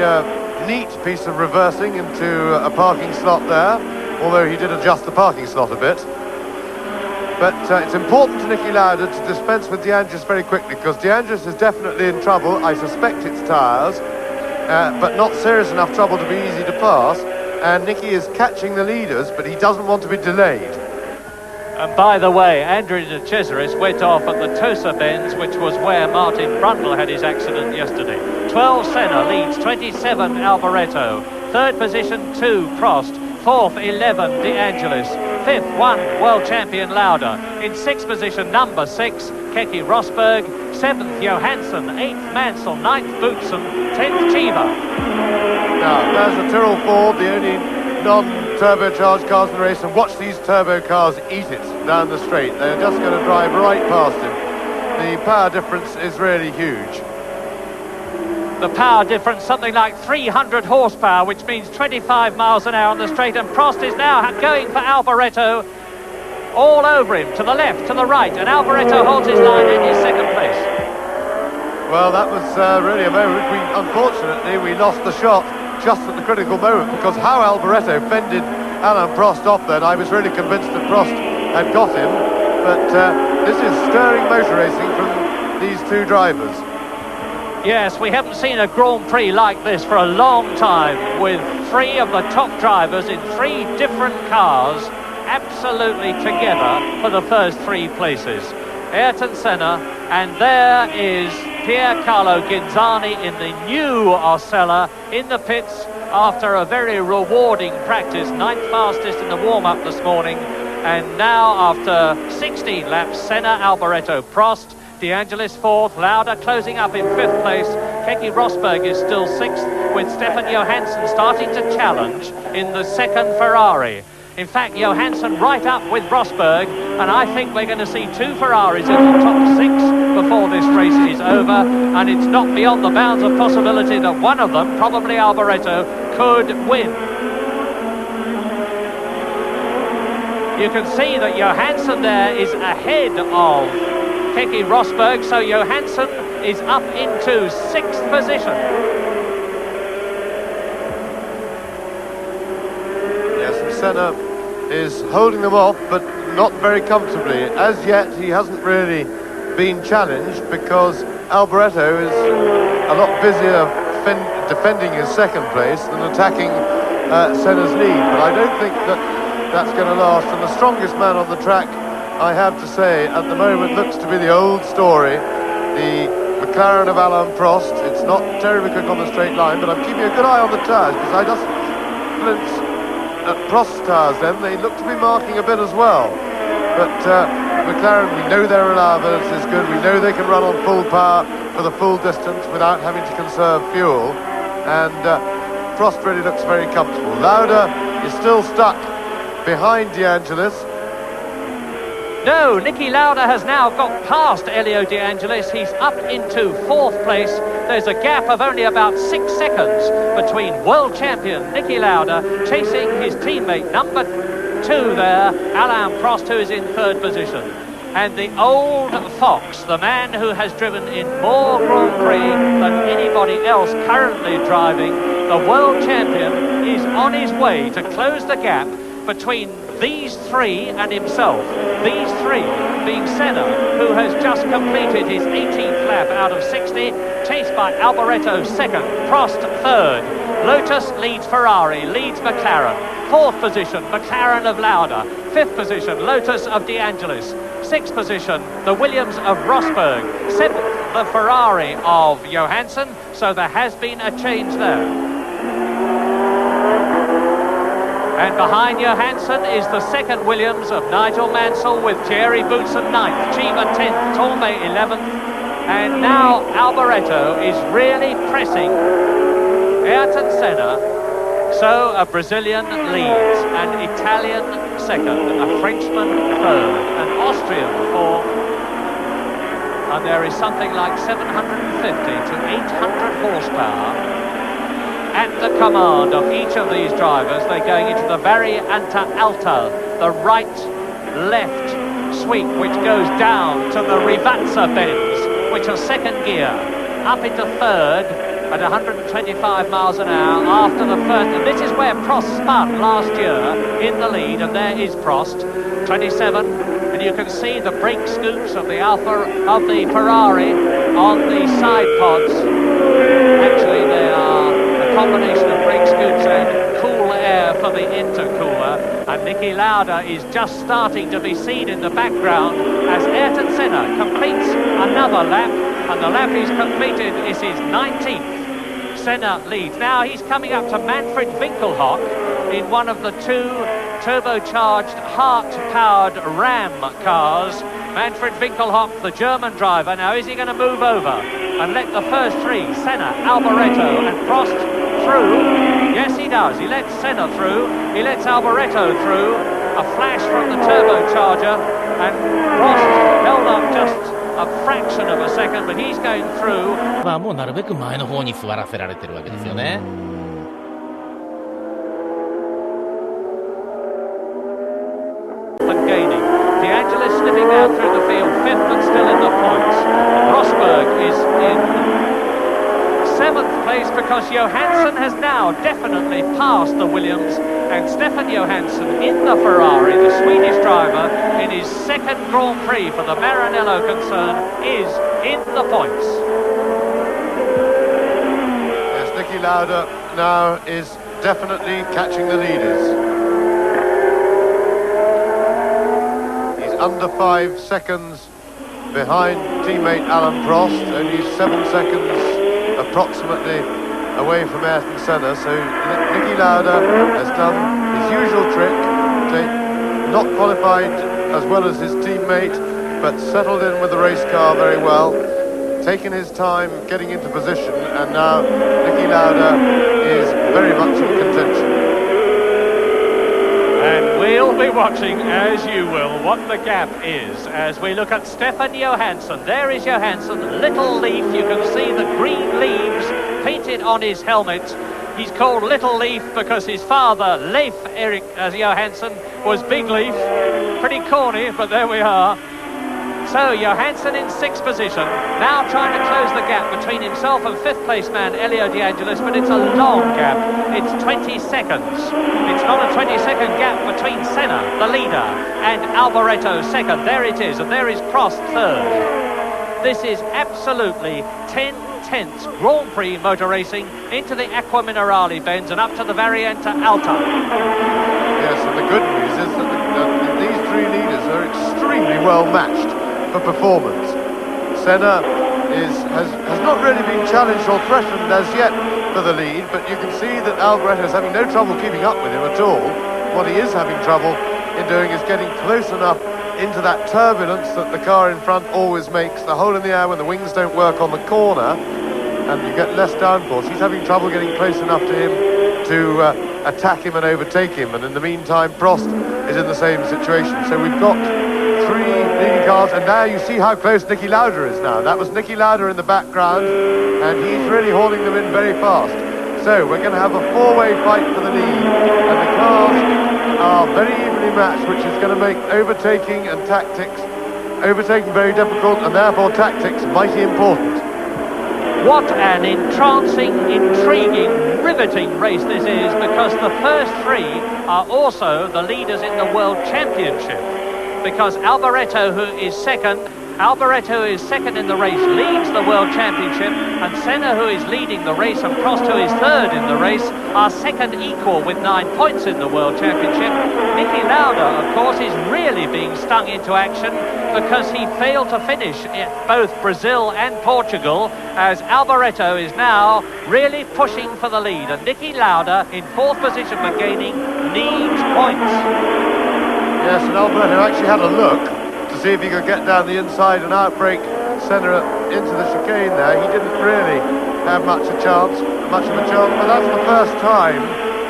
neat piece of reversing into a parking slot there, although he did adjust the parking slot a bit. But it's important to Niki Lauda to dispense with De Angelis very quickly, because De Angelis is definitely in trouble. I suspect it's tyres, but not serious enough trouble to be easy to pass. And Niki is catching the leaders, but he doesn't want to be delayed. And by the way, Andrea De Cesaris went off at the Tosa bends, which was where Martin Brundle had his accident yesterday. 12 Senna leads, 27 Alboreto. 3rd position 2 Prost, 4th 11 De Angelis, 5th 1 world champion Lauda. In 6th position number 6 Keke Rosberg, 7th Johansson, 8th Mansell, 9th Boutsen, 10th Chiva. Now there's the Tyrrell Ford, the only non-turbocharged cars in the race, and watch these turbo cars eat it down the straight. They're just going to drive right past him. The power difference is really huge. The power difference, something like 300 horsepower, which means 25 miles an hour on the straight, and Prost is now going for Alboreto, all over him, to the left, to the right, and Alboreto holds his line in his 2nd place. Well, that was really a moment. Unfortunately, we lost the shot just at the critical moment, because how Alboreto fended Alain Prost off then, I was really convinced that Prost had got him, but this is stirring motor racing from these two drivers. Yes, we haven't seen a Grand Prix like this for a long time, with 3 of the top drivers in 3 different cars absolutely together for the first 3 places. Ayrton Senna, and there is Piercarlo Ghinzani in the new Osella in the pits after a very rewarding practice, 9th fastest in the warm-up this morning, and now after 16 laps, Senna, Alboreto, Prost, De Angelis 4th, Lauda closing up in 5th place, Keke Rosberg is still 6th, with Stefan Johansson starting to challenge in the 2nd Ferrari. In fact, Johansson right up with Rosberg, and I think we're going to see 2 Ferraris in the top 6 before this race is over, and it's not beyond the bounds of possibility that one of them, probably Alboreto, could win. You can see that Johansson there is ahead of Keke Rosberg, so Johansson is up into 6th position. Yes, and Senna is holding them off, but not very comfortably. As yet, he hasn't really been challenged, because Alboreto is a lot busier defending his 2nd place than attacking Senna's lead. But I don't think that that's going to last. And the strongest man on the track, I have to say, at the moment looks to be the old story, the McLaren of Alain Prost. It's not terribly quick on the straight line, but I'm keeping a good eye on the tyres, because I just glimpsed at Prost's tyres then, they look to be marking a bit as well. But McLaren, we know their reliability is good, we know they can run on full power for the full distance without having to conserve fuel, and Prost really looks very comfortable. Lauda is still stuck behind De Angelis. No, Niki Lauda has now got past Elio De Angelis. He's up into 4th place. There's a gap of only about 6 seconds between world champion Niki Lauda chasing his teammate number 2 there, Alain Prost, who is in 3rd position. And the old fox, the man who has driven in more Grand Prix than anybody else currently driving, the world champion, is on his way to close the gap between these three and himself. These three being Senna, who has just completed his 18th lap out of 60, chased by Alboreto second, Prost third. Lotus leads Ferrari, leads McLaren. Fourth position, McLaren of Lauda. Fifth position, Lotus of De Angelis. Sixth position, the Williams of Rosberg. Seventh, the Ferrari of Johansson. So there has been a change there. And behind Johansson is the second Williams of Nigel Mansell with Thierry Boutsen 9th, Chiba 10th, Torme 11th. And now Alboreto is really pressing Ayrton Senna. So a Brazilian leads, an Italian second, a Frenchman third, an Austrian fourth, and there is something like 750 to 800 horsepower at the command of each of these drivers. They're going into the Variante Alta, the right-left sweep, which goes down to the Rivazza bends, which are second gear, up into third, at 125 miles an hour after the first. And this is where Prost spun last year in the lead, and there is Prost, 27. And you can see the brake scoops of the Ferrari on the side pods. Actually, they are a combination of brake scoops and cool air for the intercooler. And Niki Lauda is just starting to be seen in the background as Ayrton Senna completes another lap. And the lap he's completed is his 19th. Senna leads. Now he's coming up to Manfred Winkelhock in one of the two turbocharged, Hart-powered Ram cars. Manfred Winkelhock, the German driver. Now is he going to move over and let the first three, Senna, Alboreto and Prost, through? Yes, he does. He lets Senna through. He lets Alboreto through. A flash from the turbocharger, and Prost held up just a fraction of a second, but he's going through. もうなるべく前の方に座らせられてるわけですよね。And gaining. De Angelis slipping out through the field, fifth but still in the points. Rosberg is in seventh place because Johansson has now definitely passed the Williams, and Stefan Johansson in the Ferrari, the Swedish driver, in his second Grand Prix for the Maranello concern, is in the points. Yes, Niki Lauda now is definitely catching the leaders. He's under 5 seconds behind teammate Alan Prost, only 7 seconds approximately away from Ayrton Senna. So Niki Lauda has done his usual trick, not qualified as well as his teammate, but settled in with the race car very well, taken his time getting into position, and now Niki Lauda is very much in contention. And we'll be watching, as you will, what the gap is as we look at Stefan Johansson. There is Johansson, Little Leaf. You can see the green leaves painted on his helmet. He's called Little Leaf because his father, Leif Erik Johansson, was Big Leaf. Pretty corny, but there we are. So Johansson in 6th position, now trying to close the gap between himself and 5th place man Elio De Angelis, but it's a long gap. It's 20 seconds. It's not a 20-second gap between Senna, the leader, and Alboreto second. There it is, and there is Prost third. This is absolutely 10/10 Grand Prix motor racing into the Acqua Minerale bends and up to the Variante Alta. Yes, and the good news is that these three leaders are extremely well matched for performance. Senna has not really been challenged or threatened as yet for the lead, but you can see that Alboreto is having no trouble keeping up with him at all. What he is having trouble in doing is getting close enough into that turbulence that the car in front always makes, the hole in the air when the wings don't work on the corner, and you get less downforce. He's having trouble getting close enough to him to attack him and overtake him, and in the meantime Prost is in the same situation. So we've got three leading cars, and now you see how close Niki Lauda is now. That was Niki Lauda in the background, and he's really hauling them in very fast. So we're going to have a four-way fight for the lead, and the cars are very evenly matched, which is going to make overtaking and tactics overtaking very difficult, and therefore tactics mighty important. What an entrancing, intriguing, riveting race this is, because the first three are also the leaders in the World Championship. Because Alboreto, who is second in the race, leads the World Championship, and Senna, who is leading the race, and Prost, who is third in the race, are second equal with 9 points in the World Championship. Niki Lauda, of course, is really being stung into action because he failed to finish at both Brazil and Portugal, as Alboreto is now really pushing for the lead, and Niki Lauda in fourth position but gaining needs points. Yes, and Alboreto actually had a look to see if he could get down the inside and outbrake Senna into the chicane there. He didn't really have much of a chance, but that's the first time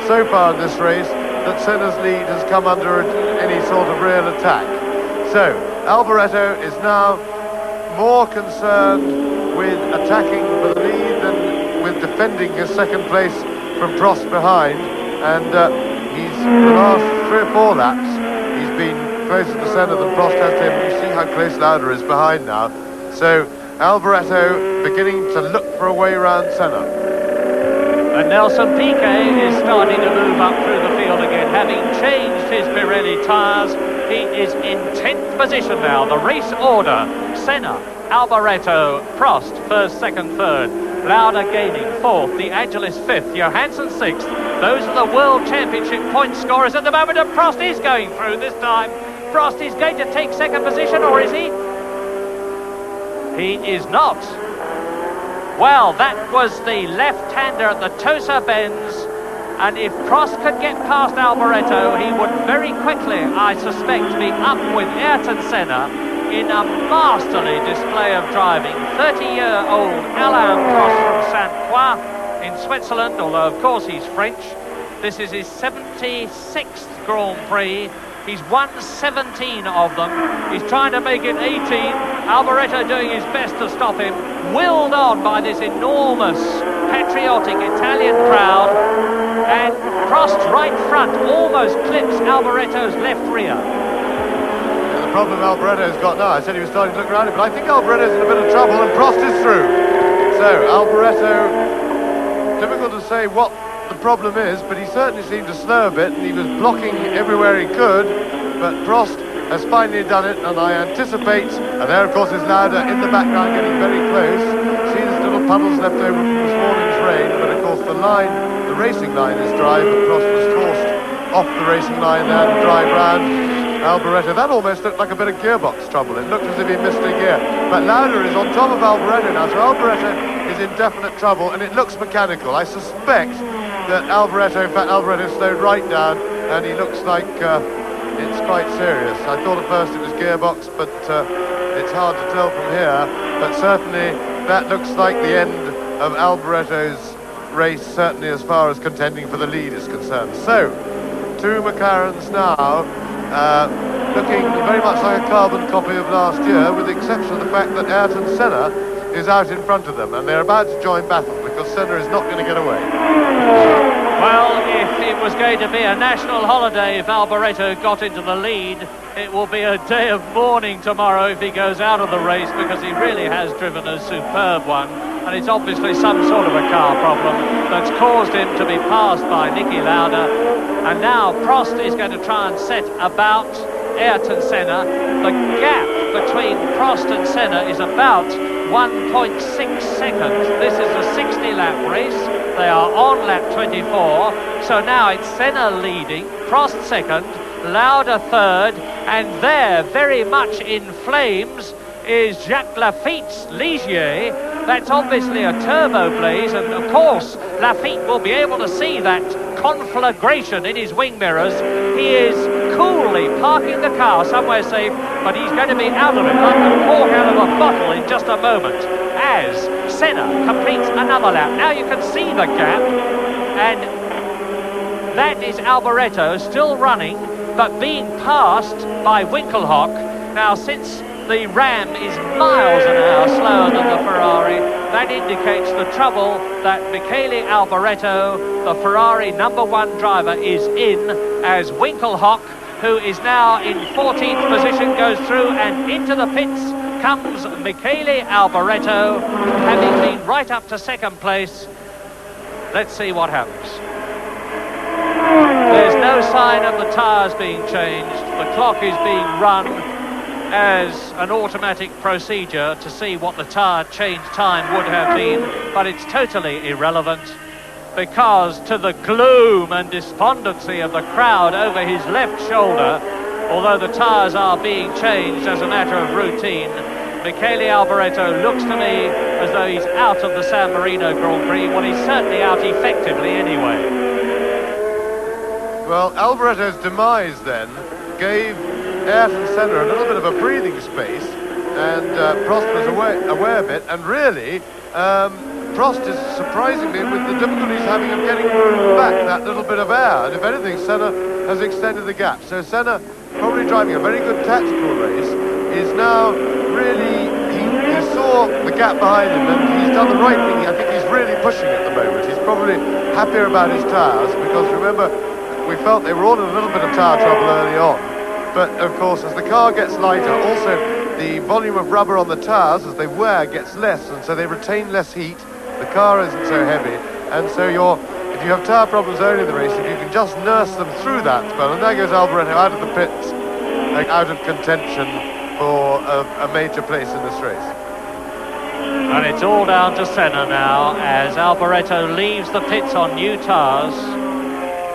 so far in this race that Senna's lead has come under any sort of real attack. So, Alboreto is now more concerned with attacking for the lead than with defending his second place from Prost behind, and he's, the last 3 or 4 laps, he's been closer to Senna than Prost has to him. You see how close Lauda is behind now. So Alboreto beginning to look for a way around Senna. And Nelson Piquet is starting to move up through the field again, having changed his Pirelli tyres. He is in 10th position now. The race order: Senna, Alboreto, Prost, first, second, third. Lauda gaining fourth, De Angelis fifth, Johansson sixth. Those are the World Championship point scorers at the moment, and Prost is going through this time. Prost is going to take second position, or is he? He is not. Well, that was the left-hander at the Tosa Bends, and if Prost could get past Alboreto, he would very quickly, I suspect, be up with Ayrton Senna in a masterly display of driving. 30-year-old Alain Prost from Saint-Croix in Switzerland, although of course he's French. This is his 76th Grand Prix. He's won 17 of them. He's trying to make it 18. Alboreto doing his best to stop him, willed on by this enormous patriotic Italian crowd, and Prost right front almost clips Alboreto's left rear. The problem Alboreto's got now, I said he was starting to look around it, but I think Alboreto's in a bit of trouble and Prost is through. So Alboreto, difficult to say what the problem is, but he certainly seemed to slow a bit, and he was blocking everywhere he could, but Prost has finally done it, and I anticipate, and there of course is Lauda in the background getting very close. See there's little puddles left over from this morning's rain, but of course the racing line is dry, but Prost was forced off the racing line there to drive round Alboreto. That almost looked like a bit of gearbox trouble. It looked as if he missed a gear. But Lauda is on top of Alboreto now, so Alboreto is in definite trouble, and it looks mechanical. I suspect that Alboreto slowed right down, and he looks like it's quite serious. I thought at first it was gearbox, but it's hard to tell from here. But certainly that looks like the end of Alboreto's race, certainly as far as contending for the lead is concerned. So, 2 McLarens now, looking very much like a carbon copy of last year, with the exception of the fact that Ayrton Senna is out in front of them, and they're about to join battle because Senna is not going to get away. Well, if it was going to be a national holiday if Alboreto got into the lead, it will be a day of mourning tomorrow if he goes out of the race, because he really has driven a superb one, and it's obviously some sort of a car problem that's caused him to be passed by Niki Lauda. And now Prost is going to try and set about Ayrton Senna. The gap between Prost and Senna is about 1.6 seconds. This is a 60-lap race. They are on lap 24. So now it's Senna leading, Prost second, Lauda third, and there, very much in flames, is Jacques Laffite's Ligier. That's obviously a turbo blaze, and of course Laffite will be able to see that conflagration in his wing mirrors. He is coolly parking the car somewhere safe, but he's going to be out of it like a cork out of a bottle in just a moment as Senna completes another lap. Now you can see the gap, and that is Alboreto still running but being passed by Winkelhock. Now, since the Ram is miles an hour slower than the Ferrari, that indicates the trouble that Michele Alboreto, the Ferrari #1 driver, is in, as Winkelhock who is now in 14th position, goes through, and into the pits comes Michele Alboreto, having been right up to second place. Let's see what happens. There's no sign of the tyres being changed. The clock is being run as an automatic procedure to see what the tyre change time would have been, but it's totally irrelevant, because to the gloom and despondency of the crowd over his left shoulder, although the tyres are being changed as a matter of routine, Michele Alboreto looks to me as though he's out of the San Marino Grand Prix. Well, he's certainly out effectively anyway. Well, Alboreto's demise then gave Ayrton Senna a little bit of a breathing space, and Prost was away a bit, and really Prost is surprisingly, with the difficulties having of getting back that little bit of air, and if anything, Senna has extended the gap. So Senna, probably driving a very good tactical race, is now really, he saw the gap behind him, and he's done the right thing. I think he's really pushing at the moment. He's probably happier about his tyres, because remember, we felt they were all in a little bit of tyre trouble early on. But of course, as the car gets lighter, also the volume of rubber on the tyres as they wear gets less, and so they retain less heat. The car isn't so heavy, and so if you have tyre problems early in the race, if you can just nurse them through that spell, and there goes Alboreto out of the pits, out of contention for a major place in this race. And it's all down to Senna now, as Alboreto leaves the pits on new tyres,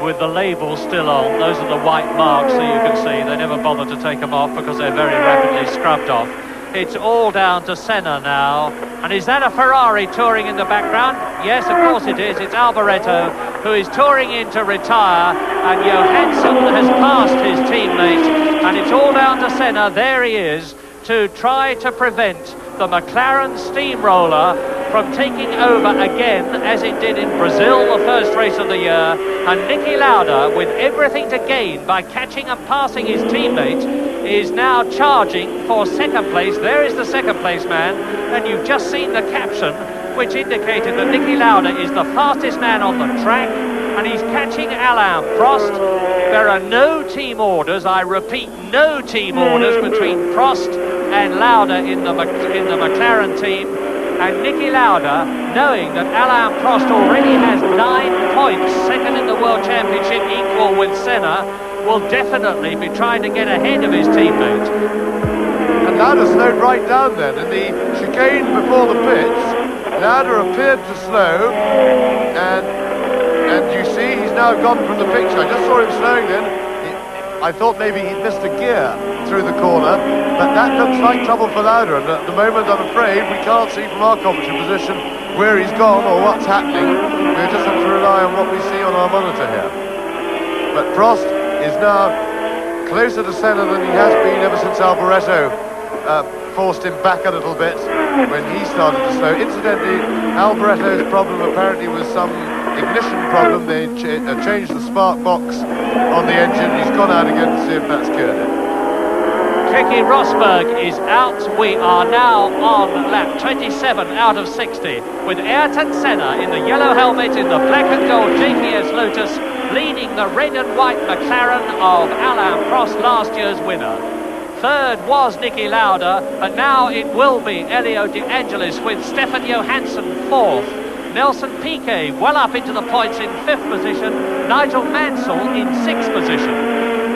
with the labels still on. Those are the white marks that you can see. They never bother to take them off because they're very rapidly scrubbed off. It's all down to Senna now. And is that a Ferrari touring in the background? Yes, of course it is. It's Alboreto, who is touring in to retire, and Johansson has passed his teammate, and it's all down to Senna. There he is, to try to prevent the McLaren steamroller from taking over again, as it did in Brazil, the first race of the year. And Niki Lauda, with everything to gain by catching and passing his teammate, is now charging for second place. There is the second place man, and you've just seen the caption which indicated that Niki Lauda is the fastest man on the track, and he's catching Alain Prost. There are no team orders, I repeat, no team orders between Prost and Lauda in the McLaren team. And Niki Lauda, knowing that Alain Prost already has 9 points, second in the World Championship, equal with Senna, will definitely be trying to get ahead of his teammate. And Lauda slowed right down then. In the chicane before the pits, Lauda appeared to slow, and you see he's now gone from the picture. I just saw him slowing then. I thought maybe he'd missed a gear through the corner, but that looks like trouble for Lauda, and at the moment I'm afraid we can't see from our commentary position where he's gone or what's happening. We'll just have to rely on what we see on our monitor here. But Prost is now closer to Senna than he has been ever since Alboreto forced him back a little bit when he started to slow. Incidentally, Alboreto's problem apparently was some ignition problem. They changed the spark box on the engine. He's gone out again to see if that's cured it. Keke Rosberg is out. We are now on lap 27 out of 60, with Ayrton Senna in the yellow helmet in the black and gold JPS Lotus, leading the red and white McLaren of Alain Prost, last year's winner. Third was Niki Lauda, but now it will be Elio De Angelis with Stefan Johansson fourth. Nelson Piquet well up into the points in 5th position. Nigel Mansell in 6th position.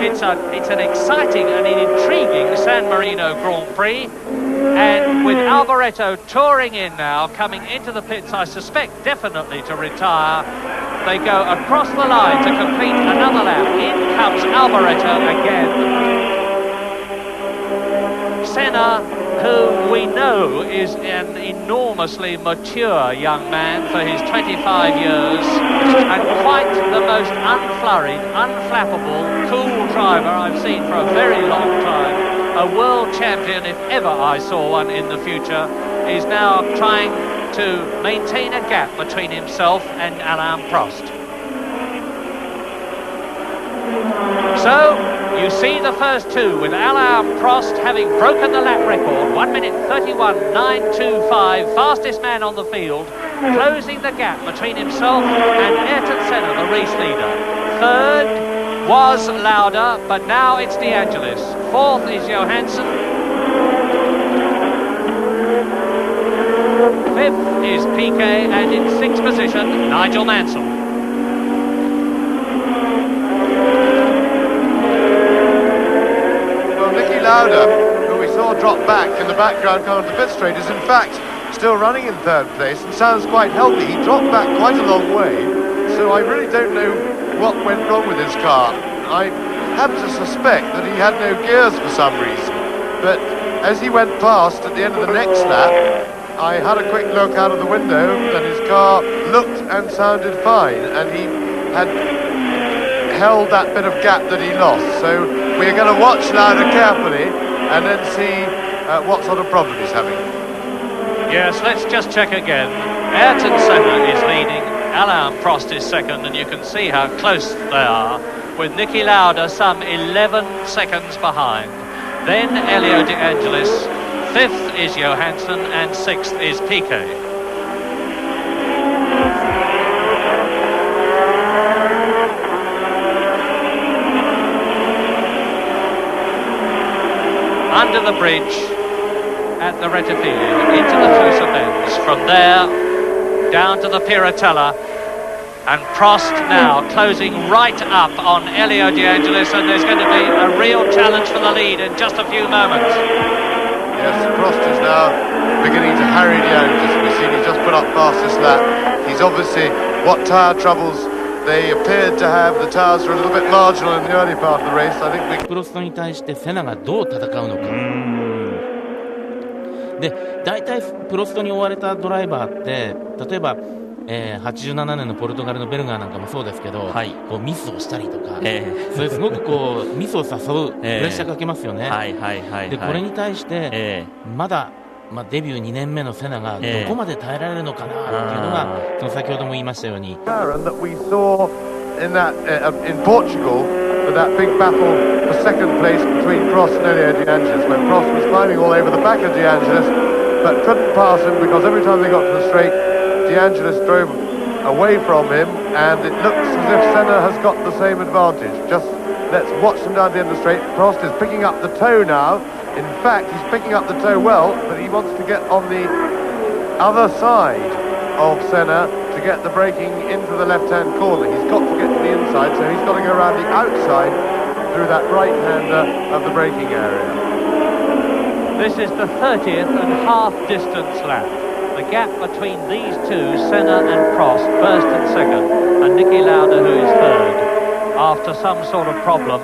It's an exciting and an intriguing San Marino Grand Prix. And with Alboreto touring in now, coming into the pits, I suspect definitely to retire. They go across the line to complete another lap. In comes Alboreto again. Senna, who we know is an enormously mature young man for his 25 years, and quite the most unflurried, unflappable, cool driver I've seen for a very long time. A world champion, if ever I saw one in the future, is now trying to maintain a gap between himself and Alain Prost. So, you see the first two, with Alain Prost having broken the lap record, 1 minute 31.925, fastest man on the field, closing the gap between himself and Ayrton Senna, the race leader. Third, was Lauda, but now it's De Angelis. Fourth is Johansson. Fifth is Piquet, and in sixth position, Nigel Mansell. Well, Niki Lauda, who we saw drop back in the background coming to the pit straight, is in fact still running in third place and sounds quite healthy. He dropped back quite a long way, so I really don't know what went wrong with his car. I have to suspect that he had no gears for some reason, but as he went past at the end of the next lap, I had a quick look out of the window and his car looked and sounded fine, and he had held that bit of gap that he lost. So we're going to watch Lauda carefully and then see what sort of problem he's having. Yes, let's just check again. Ayrton Senna is leading, Alain Prost is second, and you can see how close they are, with Niki Lauda some 11 seconds behind. Then Elio De Angelis, fifth is Johansson, and sixth is Piquet. Under the bridge at the Rettifili, into the Fosse Bends, from there down to the Piratella, and Prost now closing right up on Elio De Angelis, and there's going to be a real challenge for the lead in just a few moments. Yes, Prost is now beginning to harry De Angelis. We've seen he's just put up fast this lap. He's obviously, what tyre troubles they appeared to have, the tyres were a little bit marginal in the early part of the race. I thinkプロストに対してセナがどう戦うのか。で、大体プロストに追われたドライバーって、例えば、87年のポルトガルのベルガーなんかもそうですけど、はい、こうミスをしたりとか、それすごくこうミスを誘うプレッシャーかけますよね。で、これに対して、まだ、デビュー2年目のセナがどこまで耐えられるのかなっていうのが、その先ほども言いましたように。In Portugal, for that big battle for second place between Prost and Elio De Angelis, when Prost was climbing all over the back of De Angelis, but couldn't pass him because every time they got to the straight, De Angelis drove away from him, and it looks as if Senna has got the same advantage. Just let's watch them down the end of the straight. Prost is picking up the toe now. In fact, he's picking up the toe well, but he wants to get on the other side of Senna to get the braking into the left-hand corner. He's got to get to the inside, so he's got to go around the outside through that right-hander of the braking area. This is the 30th and half distance lap. The gap between these two, Senna and Prost, first and second, and Niki Lauda, who is third, after some sort of problem,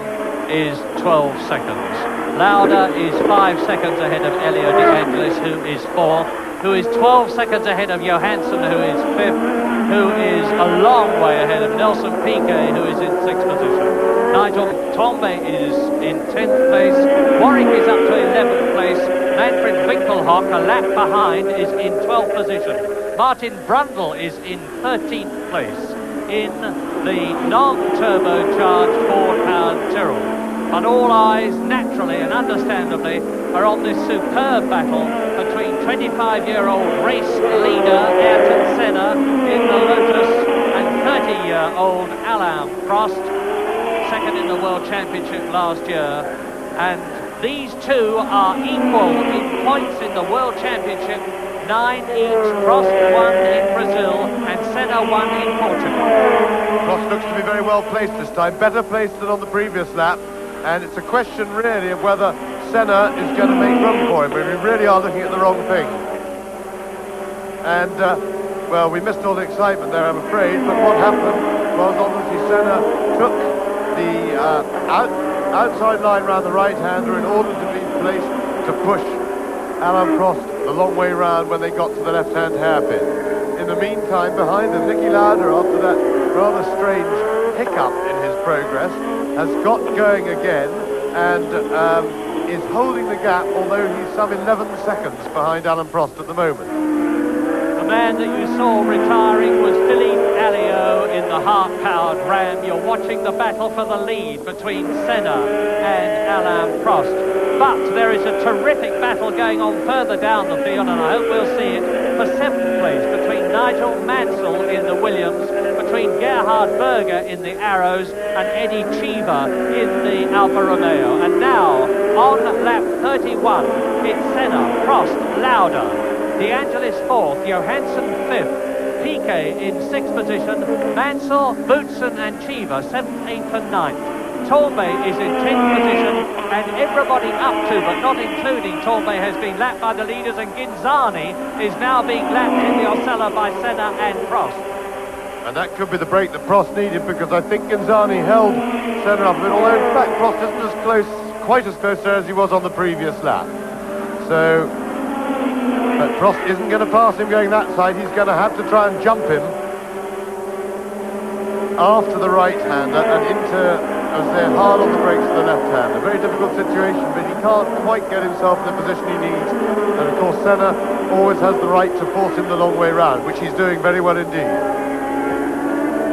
is 12 seconds. Lauda is 5 seconds ahead of Elio De Angelis, who is fourth, who is 12 seconds ahead of Johansson, who is fifth, who is a long way ahead of Nelson Piquet, who is in sixth position. Nigel Tombe is in 10th place. Warwick is up to 11th place. Manfred Winkelhock, a lap behind, is in 12th position. Martin Brundle is in 13th place in the non-turbocharged Ford-powered Tyrrell. But all eyes, naturally and understandably, are on this superb battle between 25-year-old race leader Ayrton Senna in the Lotus and 30-year-old Alain Prost, second in the World Championship last year. And these two are equal in points in the World Championship, 9 each. Prost won in Brazil and Senna won in Portugal. Prost looks to be very well placed this time, better placed than on the previous lap. And it's a question really of whether Senna is going to make room for him. We really are looking at the wrong thing. And, well, we missed all the excitement there, I'm afraid. But what happened was obviously Senna took the outside line round the right-hander in order to be placed to push Alain Prost the long way round when they got to the left-hand hairpin. In the meantime, behind them, Niki Lauda, after that rather strange hiccup in his progress, has got going again and is holding the gap, although he's some 11 seconds behind Alain Prost at the moment. The man that you saw retiring was Philippe Alliot in the heart-powered Ram. You're watching the battle for the lead between Senna and Alain Prost. But there is a terrific battle going on further down the field, and I hope we'll see it, for 7th place between Nigel Mansell in the Williams, between between Gerhard Berger in the Arrows and Eddie Cheever in the Alfa Romeo. And now, on lap 31, it's Senna, Prost, Lauda, De Angelis 4th, Johansson 5th, Piquet in 6th position, Mansell, Boutsen and Cheever 7th, 8th and 9th. Torbay is in 10th position, and everybody up to, but not including Torbay, has been lapped by the leaders, and Ghinzani is now being lapped in the Osella by Senna and Prost. And that could be the break that Prost needed, because I think Ghinzani held Senna up a bit, although in fact Prost isn't as close, quite as close there as he was on the previous lap. So, but Prost isn't going to pass him going that side. He's going to have to try and jump him after the right-hander and into, as they're hard on the brakes of the left-hander. A very difficult situation, but he can't quite get himself in the position he needs. And of course Senna always has the right to force him the long way round, which he's doing very well indeed.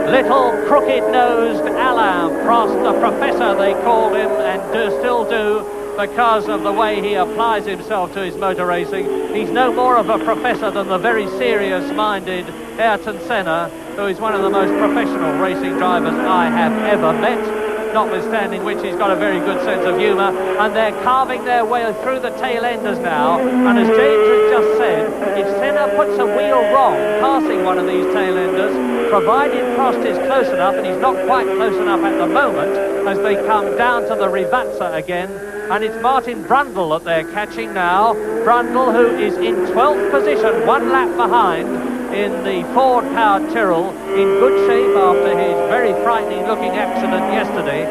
Little crooked-nosed Alain Prost, the professor they called him, and still do, because of the way he applies himself to his motor racing. He's no more of a professor than the very serious-minded Ayrton Senna, who is one of the most professional racing drivers I have ever met, notwithstanding which he's got a very good sense of humour. And they're carving their way through the tail-enders now, and as James has just said, if Senna puts a wheel wrong passing one of these tail-enders, provided Prost is close enough, and he's not quite close enough at the moment, as they come down to the Rivazza again, and it's Martin Brundle that they're catching now. Brundle, who is in 12th position, one lap behind in the Ford-powered Tyrrell, in good shape after his very frightening-looking accident yesterday.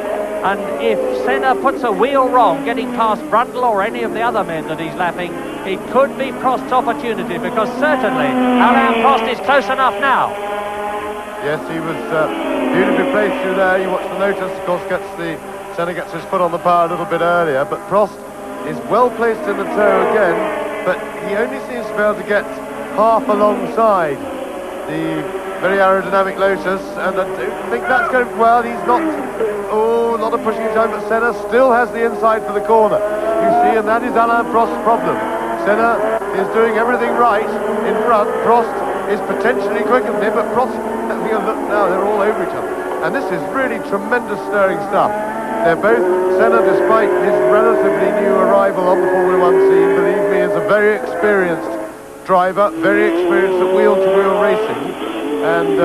And if Senna puts a wheel wrong, getting past Brundle or any of the other men that he's lapping, it could be Prost's opportunity, because certainly Alain Prost is close enough now. Yes, he was beautifully placed through there. You watch the Lotus, of course, Senna gets his foot on the power a little bit earlier, but Prost is well placed in the tow again, but he only seems to be able to get half alongside the very aerodynamic Lotus, and I don't think that's going well. He's not, a lot of pushing time, but Senna still has the inside for the corner, you see, and that is Alain Prost's problem. Senna is doing everything right in front. Prost is potentially quicker than him, but Prost, having a look now, they're all over each other, and this is really tremendous stirring stuff. They're both, Senna, despite his relatively new arrival on the Formula One scene, believe me, is a very experienced driver, very experienced at wheel-to-wheel racing, and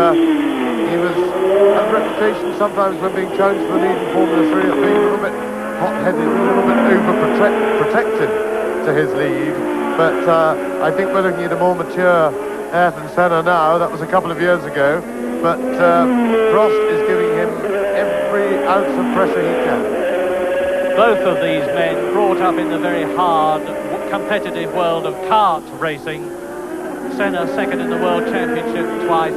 he was had a reputation sometimes when being challenged for the lead in Formula 3 of being a little bit hot-headed, a little bit overprotective to his lead, but I think we're looking at a more mature Ayrton Senna now. That was a couple of years ago, but Prost is giving him every ounce of pressure he can. Both of these men brought up in the very hard, competitive world of kart racing. Senna second in the World Championship twice.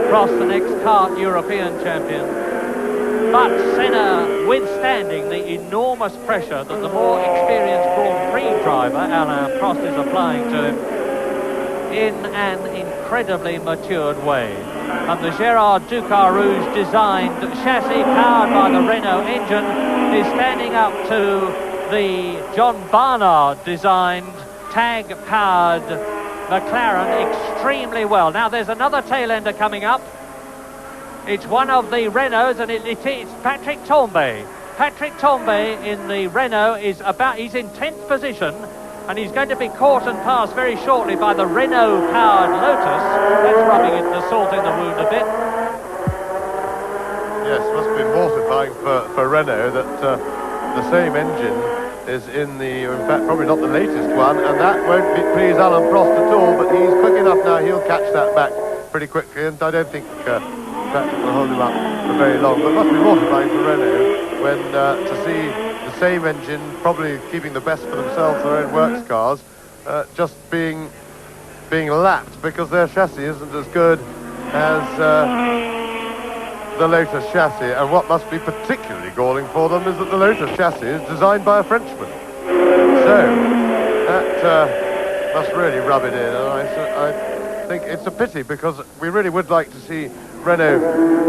Prost the next kart European champion. But Senna withstanding the enormous pressure that the more experienced Grand Prix driver, Alain Prost, is applying to him in an incredibly matured way. And the Gérard Ducarouge designed chassis powered by the Renault engine is standing up to the John Barnard designed tag powered McLaren extremely well. Now there's another tail-ender coming up. It's one of the Renaults, and it's Patrick Tambay. Patrick Tambay in the Renault he's in 10th position, and he's going to be caught and passed very shortly by the Renault-powered Lotus. That's rubbing the salt in the wound a bit. Yes, it must be mortifying for Renault that the same engine is in fact, probably not the latest one, and that won't please Alain Prost at all, but he's quick enough now, he'll catch that back pretty quickly, and I don't think Patrick will hold him up for very long, but it must be mortifying for Renault when to see the same engine, probably keeping the best for themselves, their own works cars, just being lapped because their chassis isn't as good as the Lotus chassis. And what must be particularly galling for them is that the Lotus chassis is designed by a Frenchman. So that must really rub it in, and I think it's a pity, because we really would like to see Renault,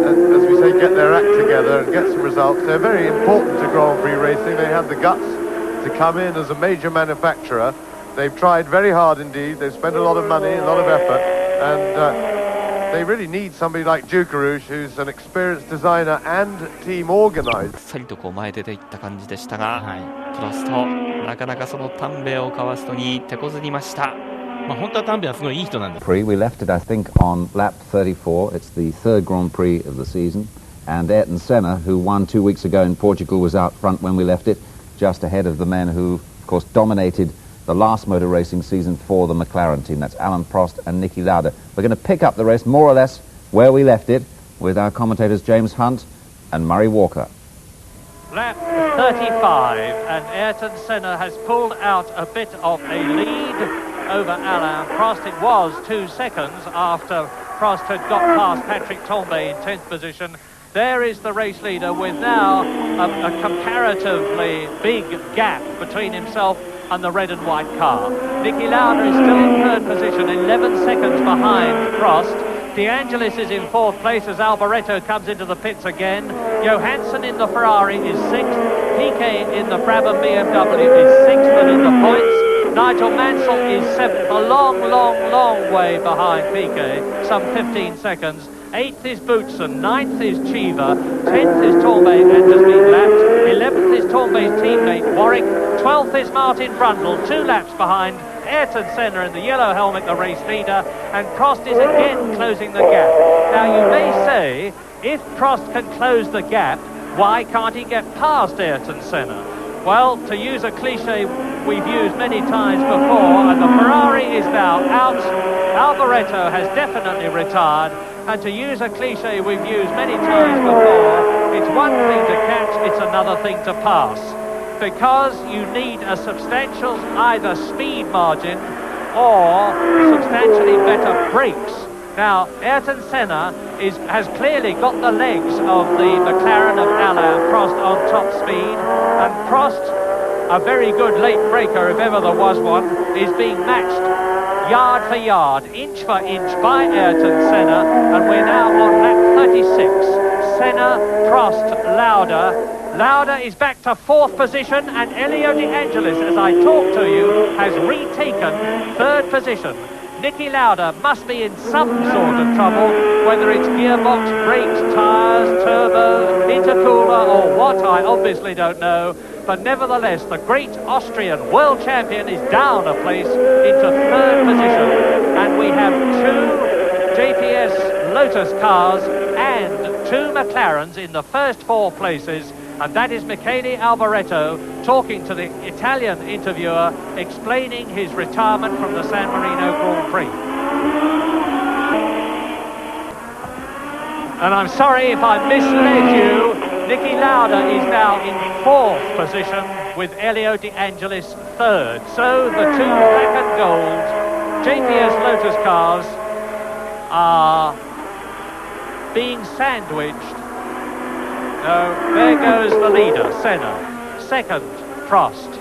as we say, get their act together and get some results. They're very important to Grand Prix racing. They have the guts to come in as a major manufacturer. They've tried very hard indeed. They've spent a lot of money, a lot of effort, and they really need somebody like Djukarouche, who's an experienced designer and team organizer. さりとこう前出ていった感じでしたが、プロストなかなかそのタンベをかわすのに手こずりました。本当はタンベはすごいいい人なんです。Prix, we left it, I think, on lap 34. It's the third Grand Prix of the season. And Ayrton Senna, who won 2 weeks ago in Portugal, was out front when we left it, just ahead of the men who, of course, dominated the last motor racing season for the McLaren team. That's Alain Prost and Niki Lauda. We're going to pick up the race more or less where we left it with our commentators James Hunt and Murray Walker. Lap 35, and Ayrton Senna has pulled out a bit of a lead over Alain Prost. It was 2 seconds after Prost had got past Patrick Tambay in 10th position. There is the race leader with now a comparatively big gap between himself and the red and white car. Niki Lauda is still in 3rd position, 11 seconds behind Prost. De Angelis is in 4th place as Alboreto comes into the pits again. Johansson in the Ferrari is 6th. Piquet in the Brabham BMW is 6th and in the points. Nigel Mansell is 7th, a long way behind Piquet, some 15 seconds. 8th is Boutsen, 9th is Cheever, 10th is Tambay and has been lapped, 11th is Tambay's teammate Warwick, 12th is Martin Brundle, 2 laps behind Ayrton Senna in the yellow helmet, the race leader, and Prost is again closing the gap. Now you may say, if Prost can close the gap, why can't he get past Ayrton Senna? Well, to use a cliche we've used many times before, and the Ferrari is now out, Alboreto has definitely retired, and to use a cliche we've used many times before, it's one thing to catch, it's another thing to pass. Because you need a substantial either speed margin or substantially better brakes. Now, Ayrton Senna has clearly got the legs of the McLaren of Alain Prost on top speed, and Prost, a very good late breaker if ever there was one, is being matched yard for yard, inch for inch by Ayrton Senna, and we're now on lap 36. Senna, Prost, Lauda. Lauda is back to 4th position, and Elio De Angelis, as I talk to you, has retaken 3rd position. Niki Lauda must be in some sort of trouble, whether it's gearbox, brakes, tyres, turbo, intercooler or what, I obviously don't know. But nevertheless, the great Austrian world champion is down a place into 3rd position. And we have 2 JPS Lotus cars and 2 McLarens in the first 4 places. And that is Michele Alboreto talking to the Italian interviewer, explaining his retirement from the San Marino Grand Prix. And I'm sorry if I misled you. Niki Lauda is now in 4th position with Elio De Angelis 3rd. So the 2 black and gold JPS Lotus cars are being sandwiched. No, there goes the leader, Senna. 2nd, Prost.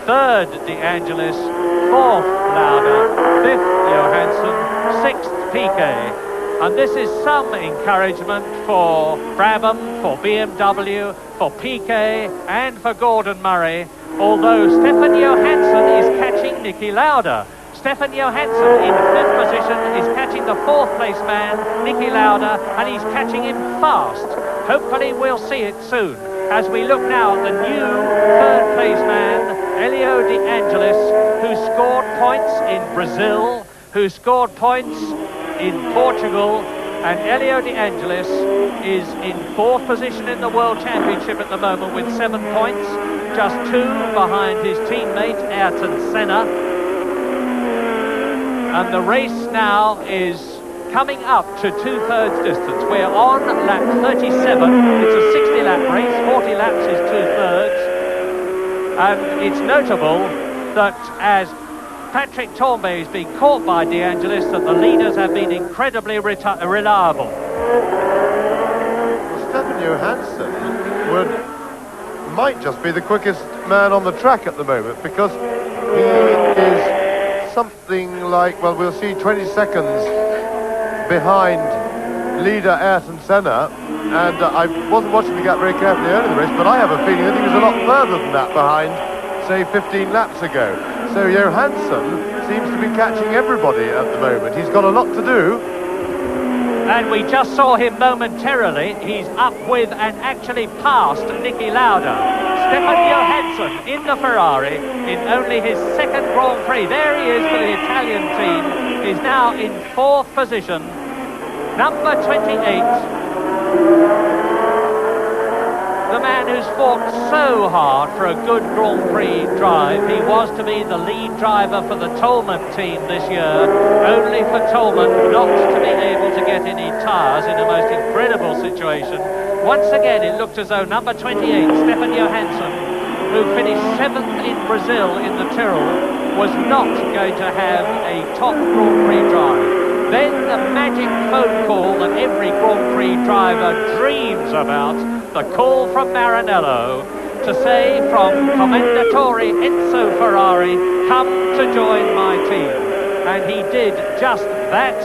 3rd, De Angelis. 4th, Lauda. 5th, Johansson. 6th, Piquet. And this is some encouragement for Brabham, for BMW, for Piquet, and for Gordon Murray, although Stefan Johansson is catching Niki Lauda. Stefan Johansson in 5th position is catching the 4th place man, Niki Lauda, and he's catching him fast. Hopefully we'll see it soon, as we look now at the new 3rd place man, Elio De Angelis, who scored points in Brazil, who scored points in Portugal, and Elio De Angelis is in 4th position in the World Championship at the moment with 7 points, just 2 behind his teammate Ayrton Senna. And the race now is coming up to 2/3 distance. We're on lap 37. It's a 60-lap race. 40 laps is 2/3. And it's notable that as Patrick Tambay is being caught by De Angelis, that the leaders have been incredibly reliable. Well, Stefan Johansson might just be the quickest man on the track at the moment, because he is something like, well, we'll see, 20 seconds behind leader Ayrton Senna, and I wasn't watching the gap very carefully earlier in the race, but I have a feeling that he was a lot further than that behind, say, 15 laps ago. So Johansson seems to be catching everybody at the moment. He's got a lot to do. And we just saw him momentarily. He's up with and actually passed Niki Lauda. Stefan Johansson in the Ferrari in only his second Grand Prix. There he is for the Italian team. He's now in 4th position. Number 28. The man who's fought so hard for a good Grand Prix drive. He was to be the lead driver for the Toleman team this year, only for Toleman not to be able to get any tyres in a most incredible situation. Once again, it looked as though number 28, Stefan Johansson, who finished 7th in Brazil in the Tyrrell, was not going to have a top Grand Prix drive. Then the magic phone call that every Grand Prix driver dreams about, the call from Maranello to say from Commendatore Enzo Ferrari, come to join my team. And he did just that.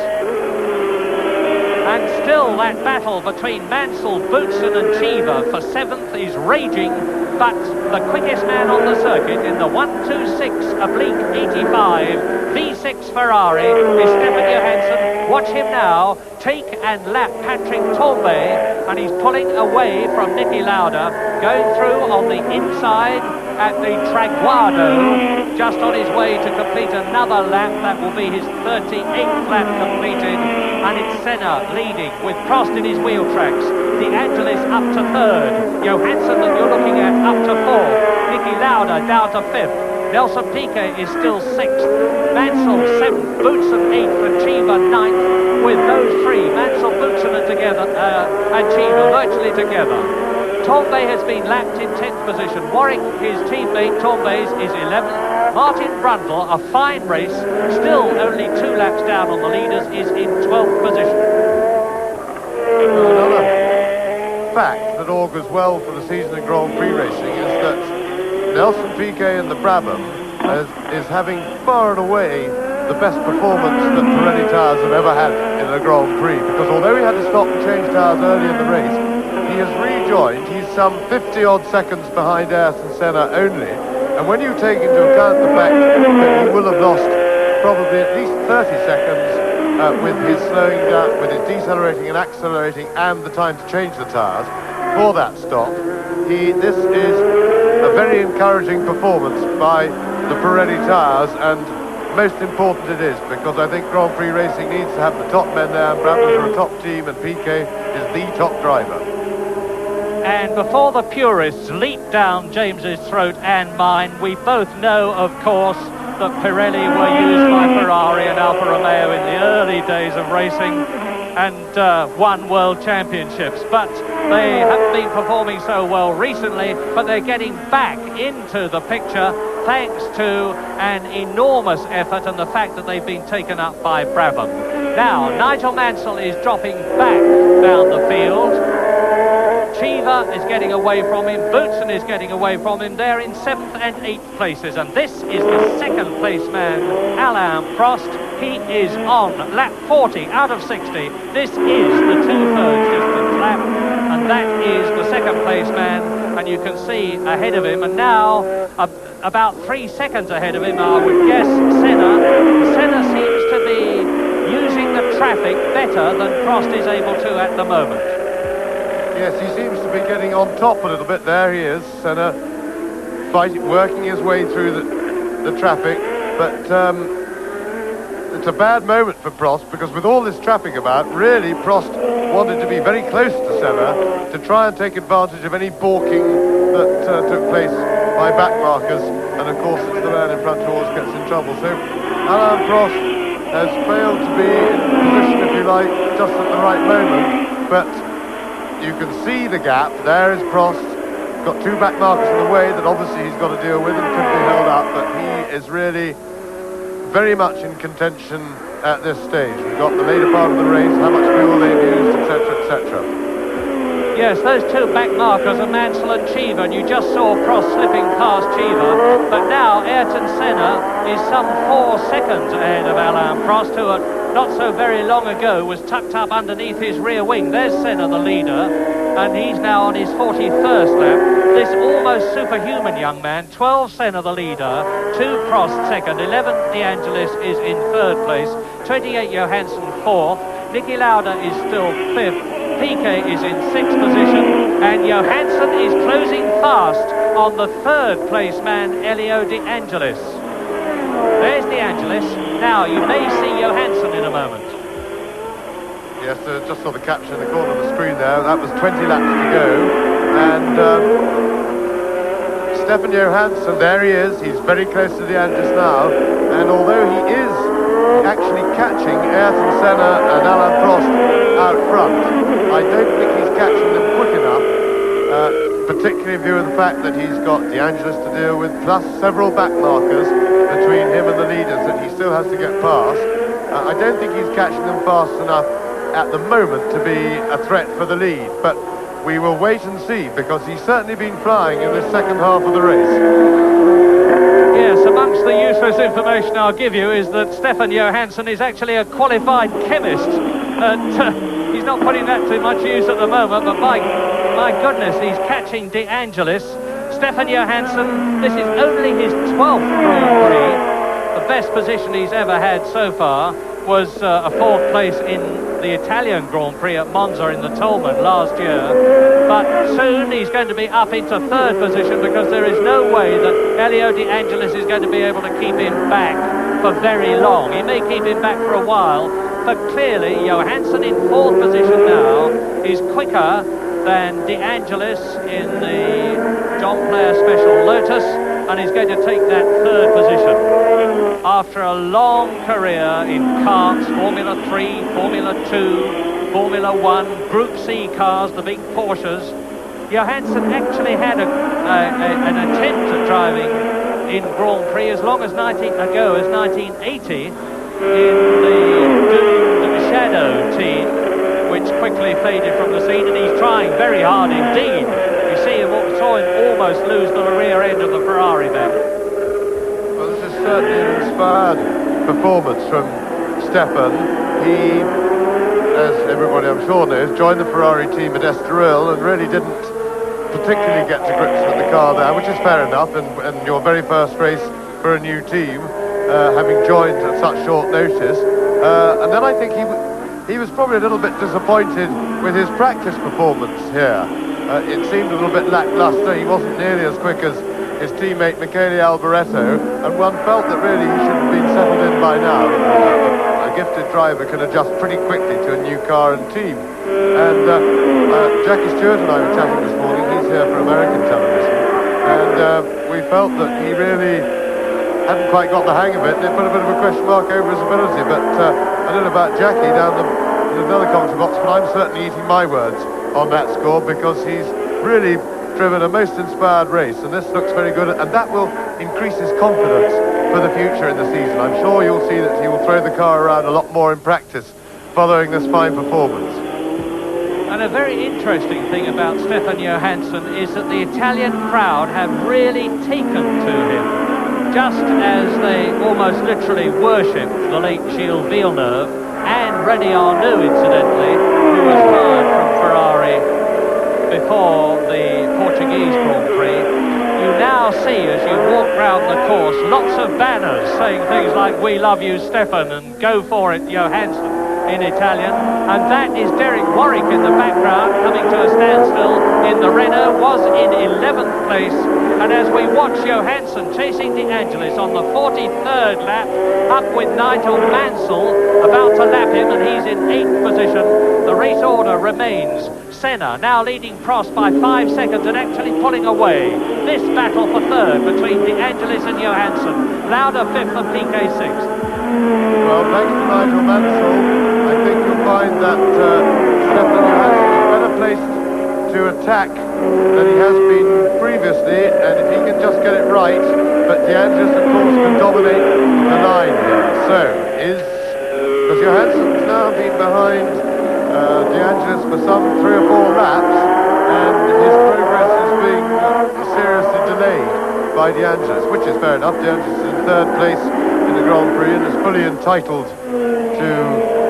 And still that battle between Mansell, Boutsen and Cheever for 7th is raging, but the quickest man on the circuit in the 126/85 V6 Ferrari is Stefan Johansson. Watch him now take and lap Patrick Tombe, and he's pulling away from Niki Lauda, going through on the inside at the Traguardo, just on his way to complete another lap. That will be his 38th lap completed, and it's Senna leading with Prost in his wheel tracks. De Angelis up to 3rd, Johansson that you're looking at up to 4th, Niki Lauda down to 5th. Nelson Piquet is still 6th, Mansell 7th, Boutsen 8th, and Cheever 9th. With those three, Mansell, Boutsen and together, and Cheever virtually together. Tombe has been lapped in 10th position. Warwick, his teammate, Tombe's is 11th. Martin Brundle, a fine race, still only 2 laps down on the leaders, is in 12th position. Another fact that augurs well for the season in Grand Prix racing is that Nelson Piquet in the Brabham is having far and away the best performance that Pirelli tyres have ever had in a Grand Prix, because although he had to stop and change tyres early in the race, he has rejoined. He's some 50-odd seconds behind Ayrton Senna only, and when you take into account the fact that he will have lost probably at least 30 seconds with his slowing down, with his decelerating and accelerating, and the time to change the tyres for that stop, this is a very encouraging performance by the Pirelli tyres, and most important it is, because I think Grand Prix racing needs to have the top men there, and Brabhams are a top team, and Piquet is the top driver. And before the purists leap down James's throat and mine, we both know, of course, that Pirelli were used by Ferrari and Alfa Romeo in the early days of racing and won world championships. But they haven't been performing so well recently, but they're getting back into the picture thanks to an enormous effort and the fact that they've been taken up by Brabham. Now, Nigel Mansell is dropping back down the field. Cheever is getting away from him, Boutsen is getting away from him. They're in 7th and 8th places, and this is the 2nd place man, Alain Prost. He is on lap 40 out of 60. This is the 2/3 distance lap, and that is the 2nd place man, and you can see ahead of him, and now about 3 seconds ahead of him, I would guess, Senna. Senna seems to be using the traffic better than Prost is able to at the moment. Yes, he seems to be getting on top a little bit. There he is, Senna, working his way through the traffic. But it's a bad moment for Prost, because with all this traffic about, really Prost wanted to be very close to Senna to try and take advantage of any balking that took place by back markers. And of course, it's the man in front who always gets in trouble. So Alain Prost has failed to be in position, if you like, just at the right moment. But you can see the gap. There is Prost. Got 2 back markers in the way that obviously he's got to deal with and could be held up, but he is really very much in contention at this stage. We've got the later part of the race, how much fuel they've used, etc., etc. Yes, those 2 back markers are Mansell and Cheever, and you just saw Prost slipping past Cheever, but now Ayrton Senna is some 4 seconds ahead of Alain Prost, who not so very long ago was tucked up underneath his rear wing. There's Senna, the leader, and he's now on his 41st lap. This almost superhuman young man, 12 Senna the leader, 2 Prost second, 11 De Angelis is in 3rd place, 28 Johansson 4th, Niki Lauda is still 5th. Piquet is in 6th position, and Johansson is closing fast on the 3rd place man, Elio De Angelis. There's De Angelis. Now, you may see Johansson in a moment. Yes, just saw the capture in the corner of the screen there. That was 20 laps to go. And Stefan Johansson, there he is. He's very close to De Angelis now. And although he is actually catching Ayrton Senna and Alain Prost out front, I don't think he's catching them quick enough, particularly in view of the fact that he's got De Angelis to deal with, plus several back markers between him and the leaders that he still has to get past. I don't think he's catching them fast enough at the moment to be a threat for the lead, but we will wait and see, because he's certainly been flying in this second half of the race. Yes, amongst the useless information I'll give you is that Stefan Johansson is actually a qualified chemist, and he's not putting that to much use at the moment, but my goodness, he's catching De Angelis. Stefan Johansson, this is only his 12th Grand Prix. The best position he's ever had so far was a 4th place in the Italian Grand Prix at Monza in the Tolman last year. But soon he's going to be up into 3rd position, because there is no way that Elio De Angelis is going to be able to keep him back for very long. He may keep him back for a while, but clearly Johansson in 4th position now is quicker than De Angelis in the John Player Special Lotus, and he's going to take that 3rd position. After a long career in karts, Formula 3, Formula 2, Formula 1, Group C cars, the big Porsches, Johansson actually had an attempt at driving in Grand Prix as long as 1980 in the doomed Shadow team, which quickly faded from the scene, and he's trying very hard indeed. You see him, saw him almost lose the rear end of the Ferrari there. Well, this is certainly an inspired performance from Stefan. He, as everybody I'm sure knows, joined the Ferrari team at Estoril and really didn't particularly get to grips with the car there, which is fair enough, and your very first race for a new team, having joined at such short notice. And then I think he was probably a little bit disappointed with his practice performance here. It seemed a little bit lackluster. He wasn't nearly as quick as his teammate Michele Alboreto, and one felt that really he should have been settled in by now. A gifted driver can adjust pretty quickly to a new car and team. And Jackie Stewart and I were chatting this morning. He's here for American television, and we felt that he really hadn't quite got the hang of it, and it put a bit of a question mark over his ability. But I don't know about Jackie down in another commentary box, but I'm certainly eating my words on that score, because he's really driven a most inspired race, and this looks very good, and that will increase his confidence for the future in the season. I'm sure you'll see that he will throw the car around a lot more in practice following this fine performance. And a very interesting thing about Stefan Johansson is that the Italian crowd have really taken to him, just as they almost literally worshipped the late Gilles Villeneuve and René Arnoux, incidentally, who was fired from Ferrari before the Portuguese Grand Prix. You now see, as you walk round the course, lots of banners saying things like "We love you, Stefan," and "Go for it, Johansson," in Italian. And that is Derek Warwick in the background, coming to a standstill in the Renault, was in 11th place. And as we watch Johansson chasing De Angelis on the 43rd lap, up with Nigel Mansell about to lap him, and he's in 8th position. The race order remains Senna now leading Prost by 5 seconds and actually pulling away this battle for 3rd between De Angelis and Johansson. Lauda 5th and Piquet 6th. Well, thanks to Nigel Mansell, I think you'll find that Stefan Johansson is better placed to attack than he has been previously, and if he can just get it right. But De Angelis, of course, can dominate the line here. So, because Johansson's now been behind De Angelis for some 3 or 4 laps, and his progress is being seriously delayed by De Angelis, which is fair enough. De Angelis is in 3rd place in the Grand Prix and is fully entitled to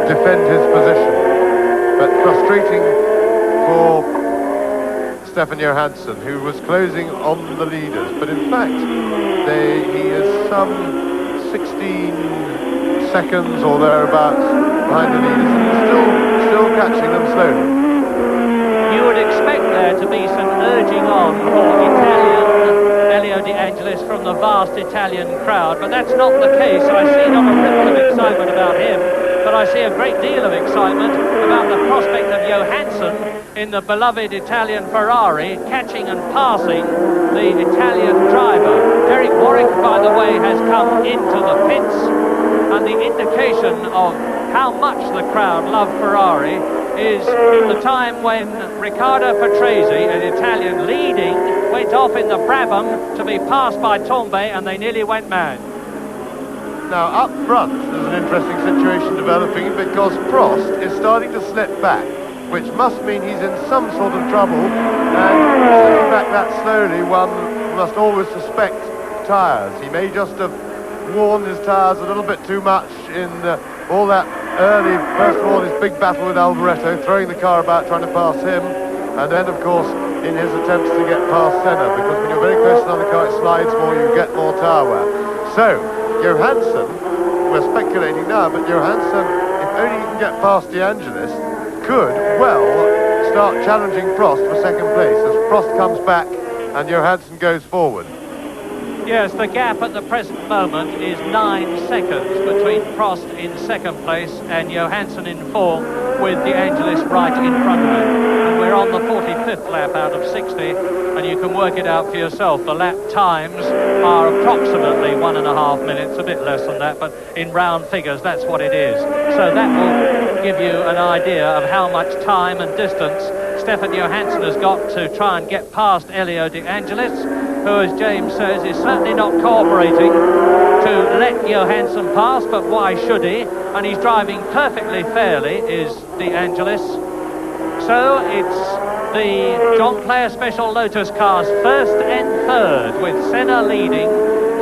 defend his position. But frustrating for Stefan Johansson, who was closing on the leaders, but in fact he is some 16 seconds or thereabouts behind the leaders, and he's still catching them slowly. You would expect there to be some urging on for Italian Elio De Angelis from the vast Italian crowd, but that's not the case. I see not a ripple of excitement about him, but I see a great deal of excitement about the prospect of Johansson in the beloved Italian Ferrari catching and passing the Italian driver. Derek Warwick, by the way, has come into the pits, and the indication of how much the crowd love Ferrari is the time when Riccardo Patrese, an Italian leading, went off in the Brabham to be passed by Tombe, and they nearly went mad. Now, up front, there's an interesting situation developing because Prost is starting to slip back, which must mean he's in some sort of trouble, and slipping back that slowly, one must always suspect tyres. He may just have worn his tyres a little bit too much in all that early, first of all, his big battle with Alboreto, throwing the car about, trying to pass him, and then, of course, in his attempts to get past Senna, because when you're very close to another car, it slides more, you get more tyre wear. So, Johansson, we're speculating now, but Johansson, if only he can get past De Angelis, could, well, start challenging Prost for second place as Prost comes back and Johansson goes forward. Yes, the gap at the present moment is 9 seconds between Prost in second place and Johansson in fourth, with De Angelis right in front of him. And we're on the 45th lap out of 60, and you can work it out for yourself. The lap times are approximately 1.5 minutes, a bit less than that, but in round figures, that's what it is. So that will give you an idea of how much time and distance Stefan Johansson has got to try and get past Elio De Angelis, who, as James says, is certainly not cooperating to let Johansson pass, but why should he? And he's driving perfectly fairly, is De Angelis. So it's the John Player Special Lotus cars first and third, with Senna leading,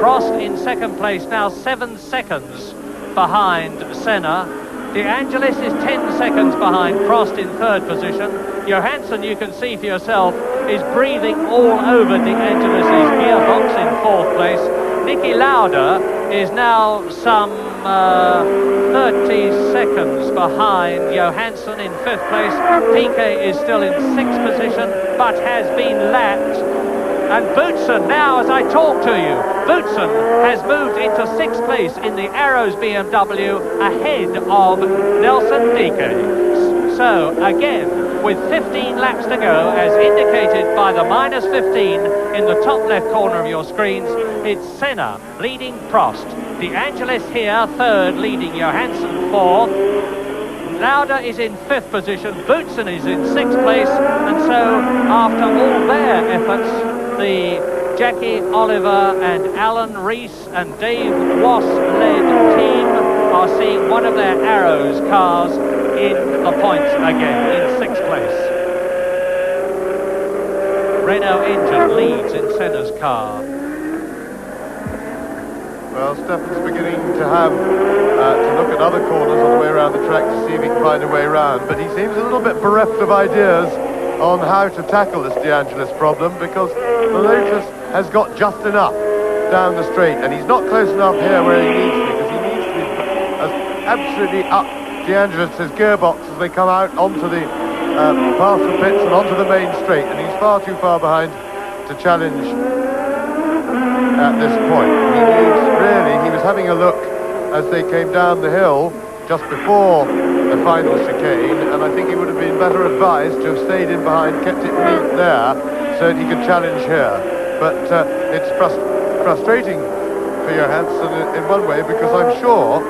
Prost in second place, now 7 seconds behind Senna. De Angelis is 10 seconds behind Prost in third position. Johansson, you can see for yourself, is breathing all over De Angelis' gearbox in fourth place. Niki Lauda is now some 30 seconds behind Johansson in fifth place. Piquet is still in sixth position, but has been lapped. And Boutsen, now as I talk to you, Boutsen has moved into sixth place in the Arrows BMW ahead of Nelson Piquet. So, again, with 15 laps to go, as indicated by the -15 in the top left corner of your screens, it's Senna leading Prost. De Angelis here, third, leading Johansson fourth. Lauda is in fifth position, Boutsen is in sixth place, and so after all their efforts, the Jackie Oliver and Alan Rees and Dave Wass-led team are seeing one of their Arrows cars in the points again, in sixth place. Renault engine leads in Senna's car. Well, Stefan's beginning to have to look at other corners on the way around the track to see if he can find a way around, but he seems a little bit bereft of ideas on how to tackle this De Angelis problem, because the Lotus has got just enough down the straight, and he's not close enough here where he needs to be, because he needs to be absolutely up De Angelis' gearbox as they come out onto the past the pits and onto the main straight, and he's far too far behind to challenge at this point. He was having a look as they came down the hill just before the final chicane, and I think he would have been better advised to have stayed in behind, kept it neat there, so that he could challenge here. But it's frustrating for Johansson in one way, because I'm sure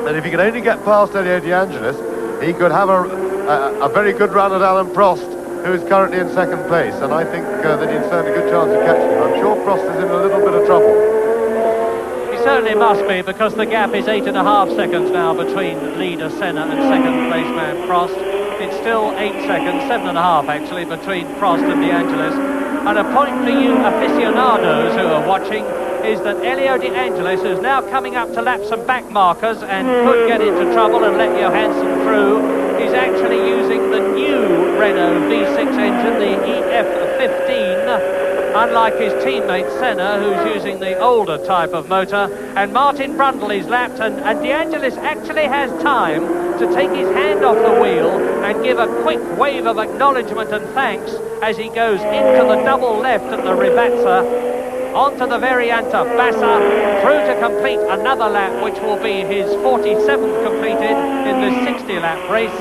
that if he could only get past Elio De Angelis, he could have a very good run at Alan Prost, who is currently in second place, and I think that he'd stand a good chance of catching him. I'm sure Prost is in a little bit of trouble. Certainly must be, because the gap is 8.5 seconds now between leader Senna and second place man Prost. It's still 8 seconds, 7.5 actually, between Prost and De Angelis. And a point for you aficionados who are watching is that Elio De Angelis, who's now coming up to lap some back markers and could get into trouble and let Johansson through, is actually using the new Renault V6 engine, the EF15, unlike his teammate Senna, who's using the older type of motor. And Martin Brundle is lapped, and De Angelis actually has time to take his hand off the wheel and give a quick wave of acknowledgement and thanks as he goes into the double left at the Rivazza, onto the Varianta Bassa, through to complete another lap, which will be his 47th completed in this 60-lap race,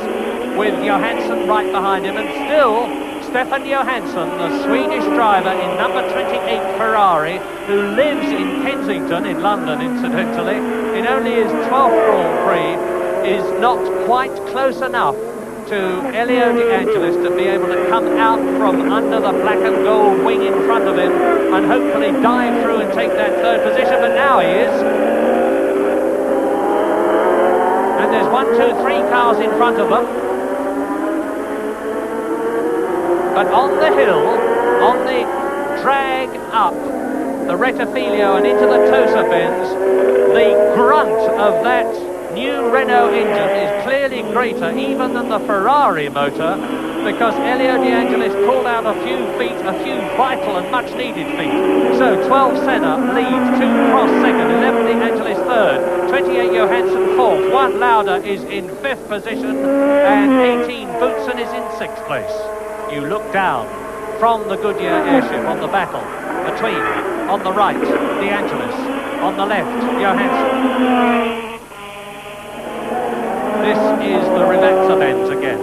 with Johansson right behind him. And still, Stefan Johansson, the Swedish driver in number 28 Ferrari, who lives in Kensington in London, incidentally, in only his 12th Grand Prix, is not quite close enough to Elio De Angelis to be able to come out from under the black and gold wing in front of him and hopefully dive through and take that third position. But now he is. And there's 1, 2, 3 cars in front of them. But on the hill, on the drag up the Rettifilio and into the Tosa bends, the grunt of that new Renault engine is clearly greater even than the Ferrari motor, because Elio De Angelis pulled out a few feet, a few vital and much needed feet. So 12 Senna leads, 2 Prost second, 11 De Angelis third, 28 Johansson fourth, 1 Lauda is in 5th position, and 18 Boutsen is in 6th place. You look down from the Goodyear airship on the battle between, on the right, De Angelis, on the left, Johansson. This is the Rivazza bends again.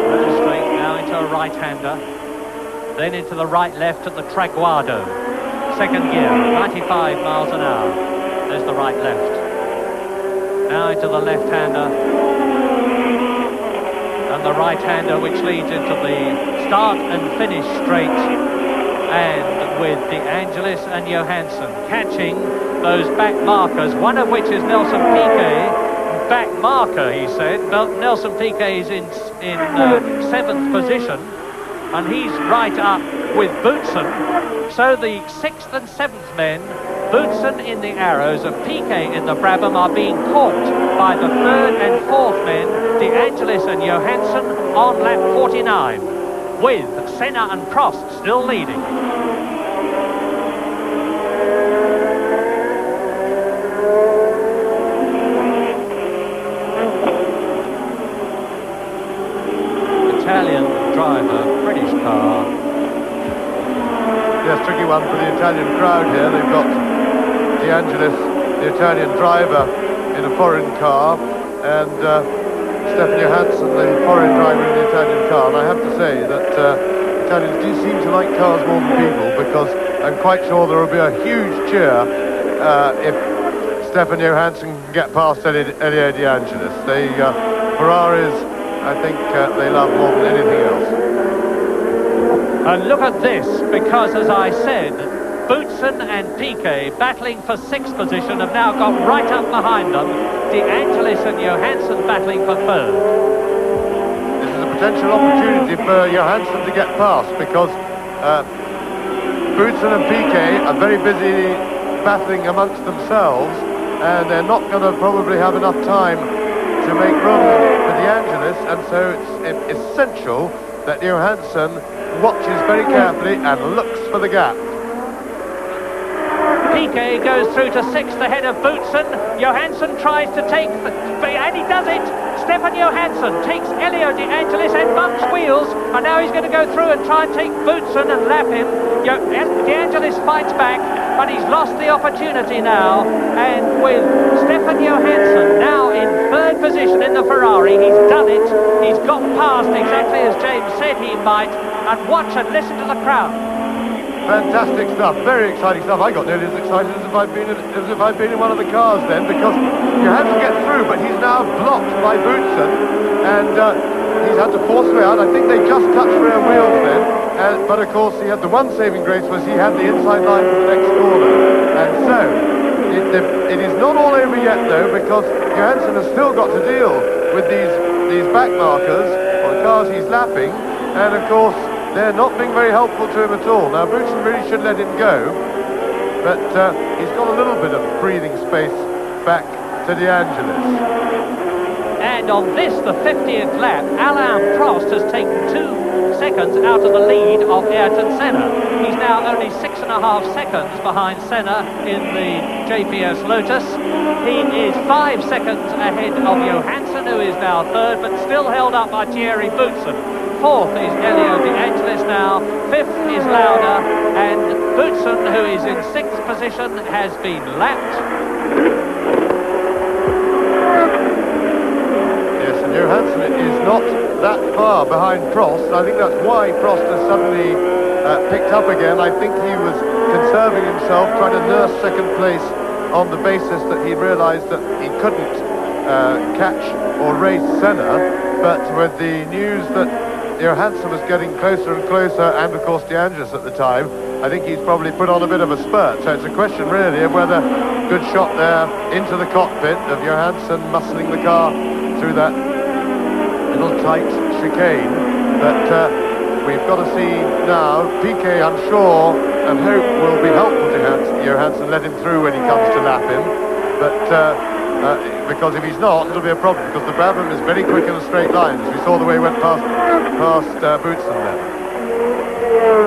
Little straight now into a right-hander, then into the right-left at the Traguardo. Second gear, 95 miles an hour. There's the right-left. Now into the left-hander, and the right-hander, which leads into the start and finish straight. And with De Angelis and Johansson catching those back markers, one of which is Nelson Piquet. Back marker, he said. Nelson Piquet is in 7th position, and he's right up with Boutsen. So the 6th and 7th men, Boutsen in the Arrows and Piquet in the Brabham, are being caught by the 3rd and 4th men, De Angelis and Johansson, on lap 49, with Senna and Prost still leading. Italian driver, British car. Yes, tricky one for the Italian crowd here. They've got De Angelis, the Italian driver, in a foreign car, and Stefan Johansson, the foreign driver in the Italian car. And I have to say that Italians do seem to like cars more than people, because I'm quite sure there will be a huge cheer if Stefan Johansson can get past Elio De Angelis. The Ferraris, I think they love more than anything else. And look at this, because as I said, Boutsen and Piquet, battling for 6th position, have now got right up behind them. De Angelis and Johansson battling for 3rd. This is a potential opportunity for Johansson to get past, because Boutsen and Piquet are very busy battling amongst themselves, and they're not going to probably have enough time to make room for De Angelis, and so it's essential that Johansson watches very carefully and looks for the gap. Piquet goes through to 6th ahead of Boutsen. Johansson tries to take, and he does it. Stefan Johansson takes Elio De Angelis and bumps wheels, and now he's going to go through and try and take Boutsen and lap him. De Angelis fights back, but he's lost the opportunity now, and with Stefan Johansson now in 3rd position in the Ferrari, he's done it. He's got past exactly as James said he might, and watch and listen to the crowd. Fantastic stuff, very exciting stuff. I got nearly as excited as if I'd been in one of the cars then, because you had to get through, but he's now blocked by Boutsen, and he's had to force his way out. I think they just touched rear wheels then, but of course he had the one saving grace was he had the inside line for the next corner. And so it is not all over yet though, because Johansson has still got to deal with these back markers on the cars he's lapping, and of course they're not being very helpful to him at all. Now, Boutsen really should let him go, but he's got a little bit of breathing space back to De Angelis. And on this, the 50th lap, Alain Prost has taken 2 seconds out of the lead of Ayrton Senna. He's now only 6.5 seconds behind Senna in the JPS Lotus. He is 5 seconds ahead of Johansson, who is now third, but still held up by Thierry Boutsen. Fourth is Elio De Angelis now. Fifth is Lauda, and Boutsen, who is in 6th position, has been lapped. Yes, and Johansson is not that far behind Prost. I think that's why Prost has suddenly picked up again. I think he was conserving himself, trying to nurse second place on the basis that he realised that he couldn't catch or race Senna. But with the news that Johansson was getting closer and closer, and of course De Angelis at the time, I think he's probably put on a bit of a spurt. So it's a question really of whether good shot there into the cockpit of Johansson muscling the car through that little tight chicane. But we've got to see now. Piquet, I'm sure, and hope will be helpful to Johansson, let him through when he comes to lap him. But because if he's not, it'll be a problem, because the Brabham is very quick in a straight line, as we saw the way he went past Boutsen there.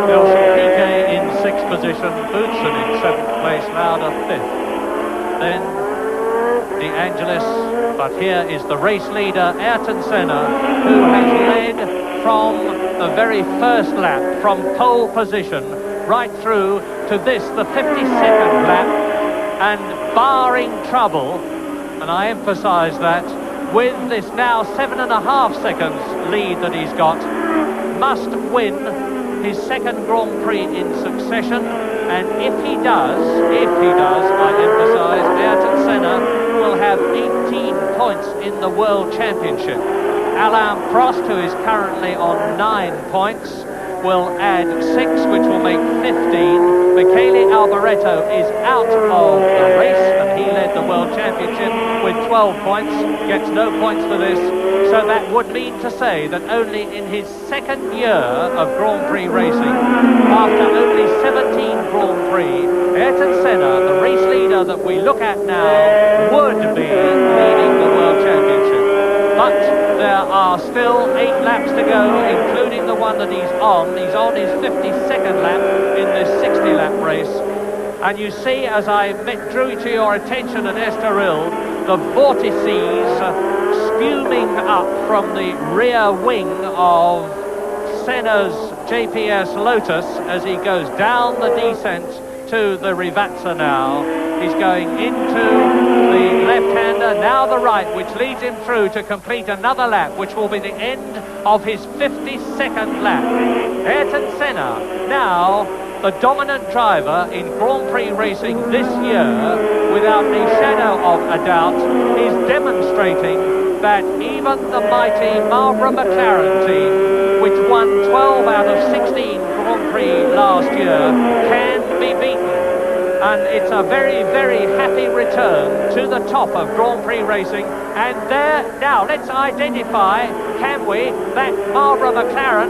Nelson Piquet in 6th position, Boutsen in 7th place, Lauda 5th. Then De Angelis, but here is the race leader, Ayrton Senna, who has led from the very first lap, from pole position, right through to this, the 52nd lap, and barring trouble, and I emphasise that, with this now 7.5 seconds lead that he's got, must win his 2nd Grand Prix in succession. And if he does, I emphasise, Ayrton Senna will have 18 points in the World Championship. Alain Prost, who is currently on 9 points, will add 6, which will make 15. Michele Alboreto is out of the race, and he led the World Championship with 12 points, gets no points for this. So that would mean to say that only in his 2nd year of Grand Prix racing, after only 17 Grand Prix, Ayrton Senna, the race leader that we look at now, would be leading the World Championship. But there are still 8 laps to go, including the one that he's on. He's on his 52nd lap in this 60-lap race. And you see, as I drew to your attention at Estoril, the vortices spuming up from the rear wing of Senna's JPS Lotus as he goes down the descent to the Rivazza now. He's going into the left-hander, now the right, which leads him through to complete another lap, which will be the end of his 52nd lap. Ayrton Senna, now the dominant driver in Grand Prix racing this year, without a shadow of a doubt, is demonstrating that even the mighty Marlboro McLaren team, which won 12 out of 16 Grand Prix last year, can be beaten. And it's a very, very happy return to the top of Grand Prix racing. And there, now let's identify, can we, that Marlboro McLaren.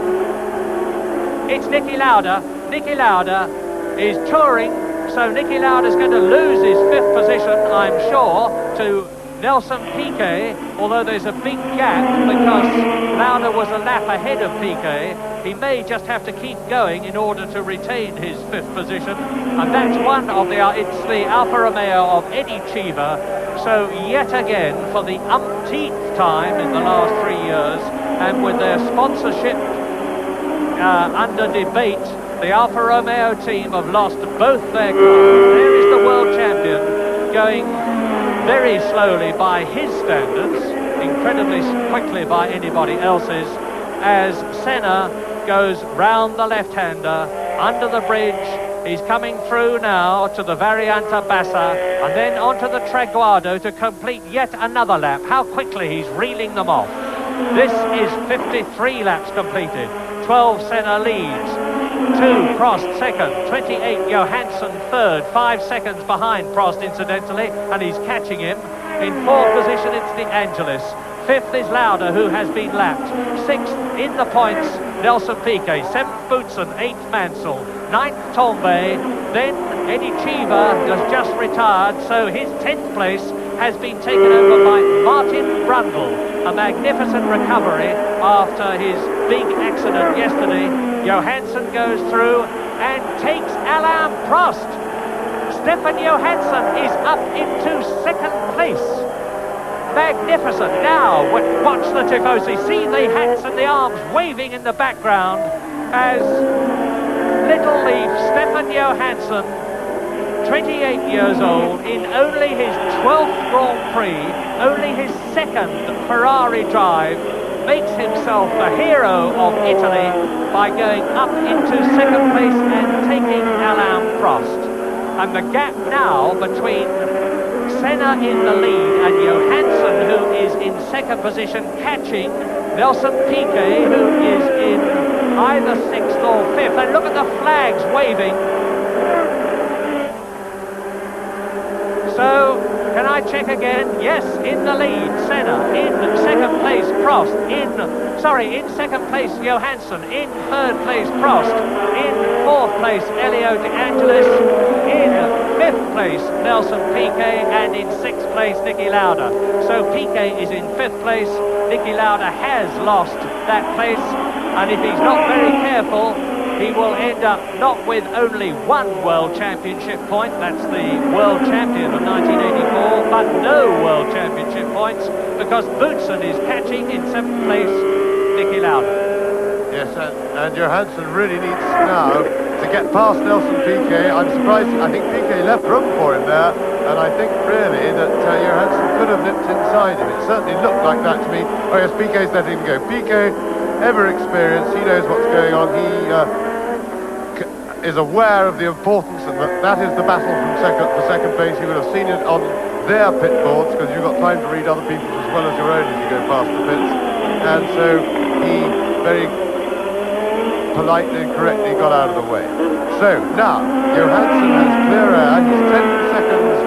It's Niki Lauda. Niki Lauda is touring, so Niki Lauda's going to lose his 5th position, I'm sure, to Nelson Piquet, although there's a big gap because Lauda was a lap ahead of Piquet. He may just have to keep going in order to retain his 5th position, and that's one of it's the Alfa Romeo of Eddie Cheever. So yet again, for the umpteenth time in the last 3 years, and with their sponsorship under debate, the Alfa Romeo team have lost both their cars. There is the world champion going very slowly by his standards, incredibly quickly by anybody else's, as Senna goes round the left-hander, under the bridge. He's coming through now to the Variante Bassa, and then onto the Traguardo to complete yet another lap. How quickly he's reeling them off. This is 53 laps completed. 12 Senna leads. 2 Prost second, 28 Johansson third, 5 seconds behind Prost incidentally, and he's catching him. In 4th position it's De Angelis. 5th is Lauda, who has been lapped. 6th in the points, Nelson Piquet. 7th Boutsen, 8th Mansell, 9th Tombe. Then Eddie Cheever has just retired, so his 10th place has been taken over by Martin Brundle. A magnificent recovery after his big accident yesterday. Johansson goes through and takes Alain Prost. Stefan Johansson is up into second place. Magnificent. Now, watch the Tifosi. See the hats and the arms waving in the background as Little Leaf Stefan Johansson, 28 years old, in only his 12th Grand Prix, only his second Ferrari drive, makes himself the hero of Italy by going up into second place and taking Alain Prost. And the gap now between Senna in the lead and Johansson, who is in second position, catching Nelson Piquet, who is in either 6th or 5th. And look at the flags waving. So, can I check again? Yes, in the lead, Senna. In second place, Prost. In second place, Johansson. In third place, Prost. In fourth place, Elio De Angelis. In fifth place, Nelson Piquet. And in sixth place, Niki Lauda. So Piquet is in fifth place. Niki Lauda has lost that place. And if he's not very careful, he will end up not with only one World Championship point, that's the World Champion of 1984, but no World Championship points, because Boutsen is catching in 7th place Niki Lauda. Yes, and Johansson really needs now to get past Nelson Piquet. I'm surprised, I think Piquet left room for him there, and I think really that Johansson could have nipped inside him. It certainly looked like that to me. Oh yes, Piquet's letting him go. Piquet, ever experienced, he knows what's going on. He is aware of the importance, and that is the battle for second place. You would have seen it on their pit boards, because you've got time to read other people's as well as your own as you go past the pits. And so he very politely and correctly got out of the way. So now Johansson has clear air. He's 10 seconds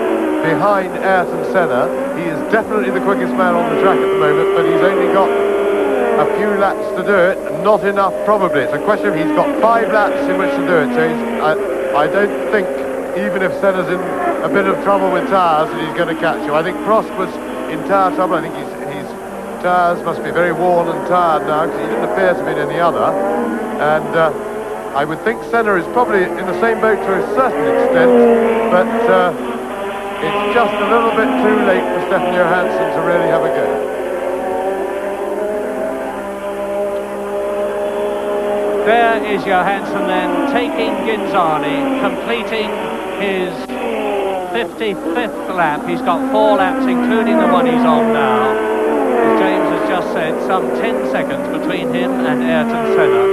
behind Ayrton Senna. He is definitely the quickest man on the track at the moment, but he's only got a few laps to do it, not enough probably. It's a question of he's got 5 laps in which to do it, so I don't think, even if Senna's in a bit of trouble with tyres, that he's going to catch him. I think Prost was in tyre trouble. I think his tyres must be very worn and tired now, because he didn't appear to be in any other. And I would think Senna is probably in the same boat to a certain extent, but it's just a little bit too late for Stefan Johansson to really have a go. There is Johansson then taking Ghinzani, completing his 55th lap. He's got 4 laps, including the one he's on now. As James has just said, some 10 seconds between him and Ayrton Senna.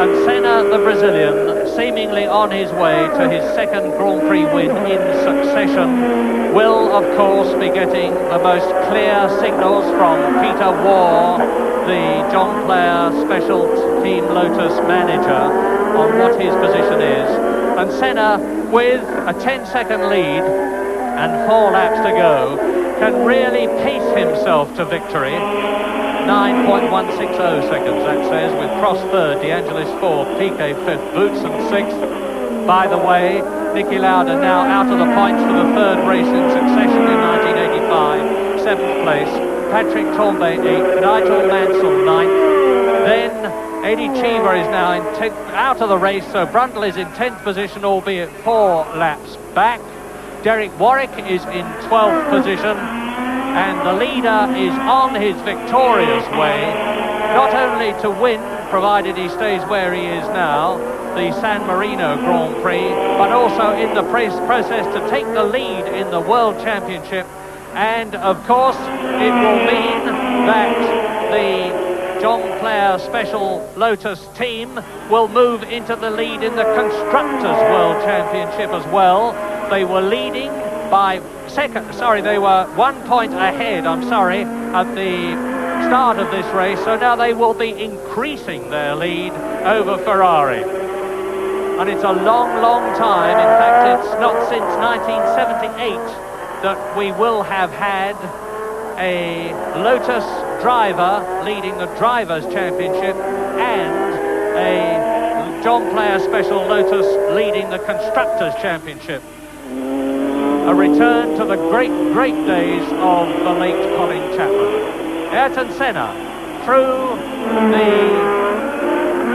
And Senna, the Brazilian, seemingly on his way to his second Grand Prix win in succession, will of course be getting the most clear signals from Peter Waugh, the John Player Special Team Lotus manager, on what his position is. And Senna, with a 10-second lead and 4 laps to go, can really pace himself to victory. 9.160 seconds, that says, with Prost third, De Angelis fourth, Piquet fifth, Boutsen sixth. By the way, Niki Lauda now out of the points for the third race in succession in 1985, 7th place. Patrick Tambay 8th, Nigel Mansell 9th. Then Eddie Cheever is now in out of the race, so Brundle is in 10th position, albeit 4 laps back. Derek Warwick is in 12th position, and the leader is on his victorious way, not only to win, provided he stays where he is now, the San Marino Grand Prix, but also in the process to take the lead in the World Championship. And of course it will mean that the John Player Special Lotus team will move into the lead in the Constructors World Championship as well. They were leading by they were 1 point ahead, at the start of this race, so now they will be increasing their lead over Ferrari. And it's a long, long time. In fact, it's not since 1978 that we will have had a Lotus driver leading the Drivers' Championship and a John Player Special Lotus leading the Constructors' Championship. a return to the great days of the late Colin Chapman. Ayrton Senna through the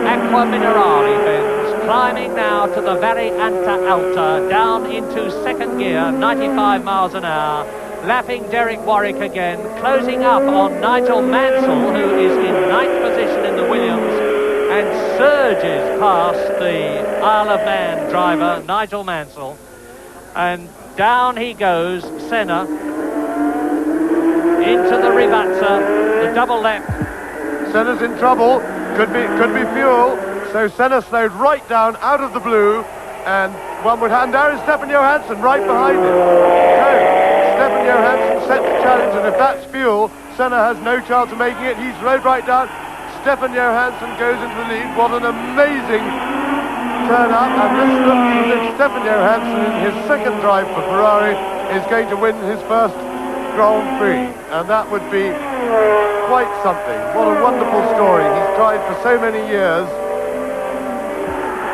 Acqua Minerale bends, climbing now to the Variante Alta, down into second gear, 95 miles an hour, lapping Derek Warwick again, closing up on Nigel Mansell, who is in 9th position in the Williams, and surges past the Isle of Man driver, Nigel Mansell. And down he goes, Senna, into the Rivazza, the double lap. Senna's in trouble, could be fuel, so Senna slowed right down out of the blue, and one would hand there is Stefan Johansson right behind him. So Stefan Johansson sets the challenge, and if that's fuel, Senna has no chance of making it. He's slowed right down. Stefan Johansson goes into the lead. What an amazing turn up, and this looks as if Stefan Johansson in his second drive for Ferrari is going to win his first Grand Prix, and that would be quite something. What a wonderful story. He's tried for so many years.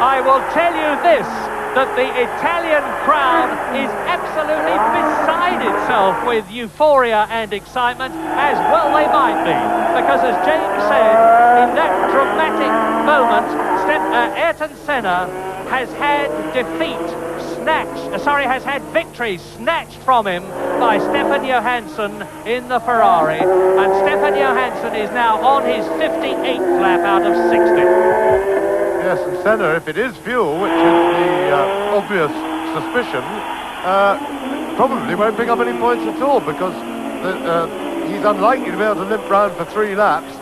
I will tell you this, that the Italian crowd is absolutely beside itself with euphoria and excitement, as well they might be, because as James said, in that dramatic moment, Ayrton Senna has had has had victory snatched from him by Stefan Johansson in the Ferrari, and Stefan Johansson is now on his 58th lap out of 60. Yes, and Senna, if it is fuel, which is the obvious suspicion, probably won't pick up any points at all, because he's unlikely to be able to limp round for 3 laps.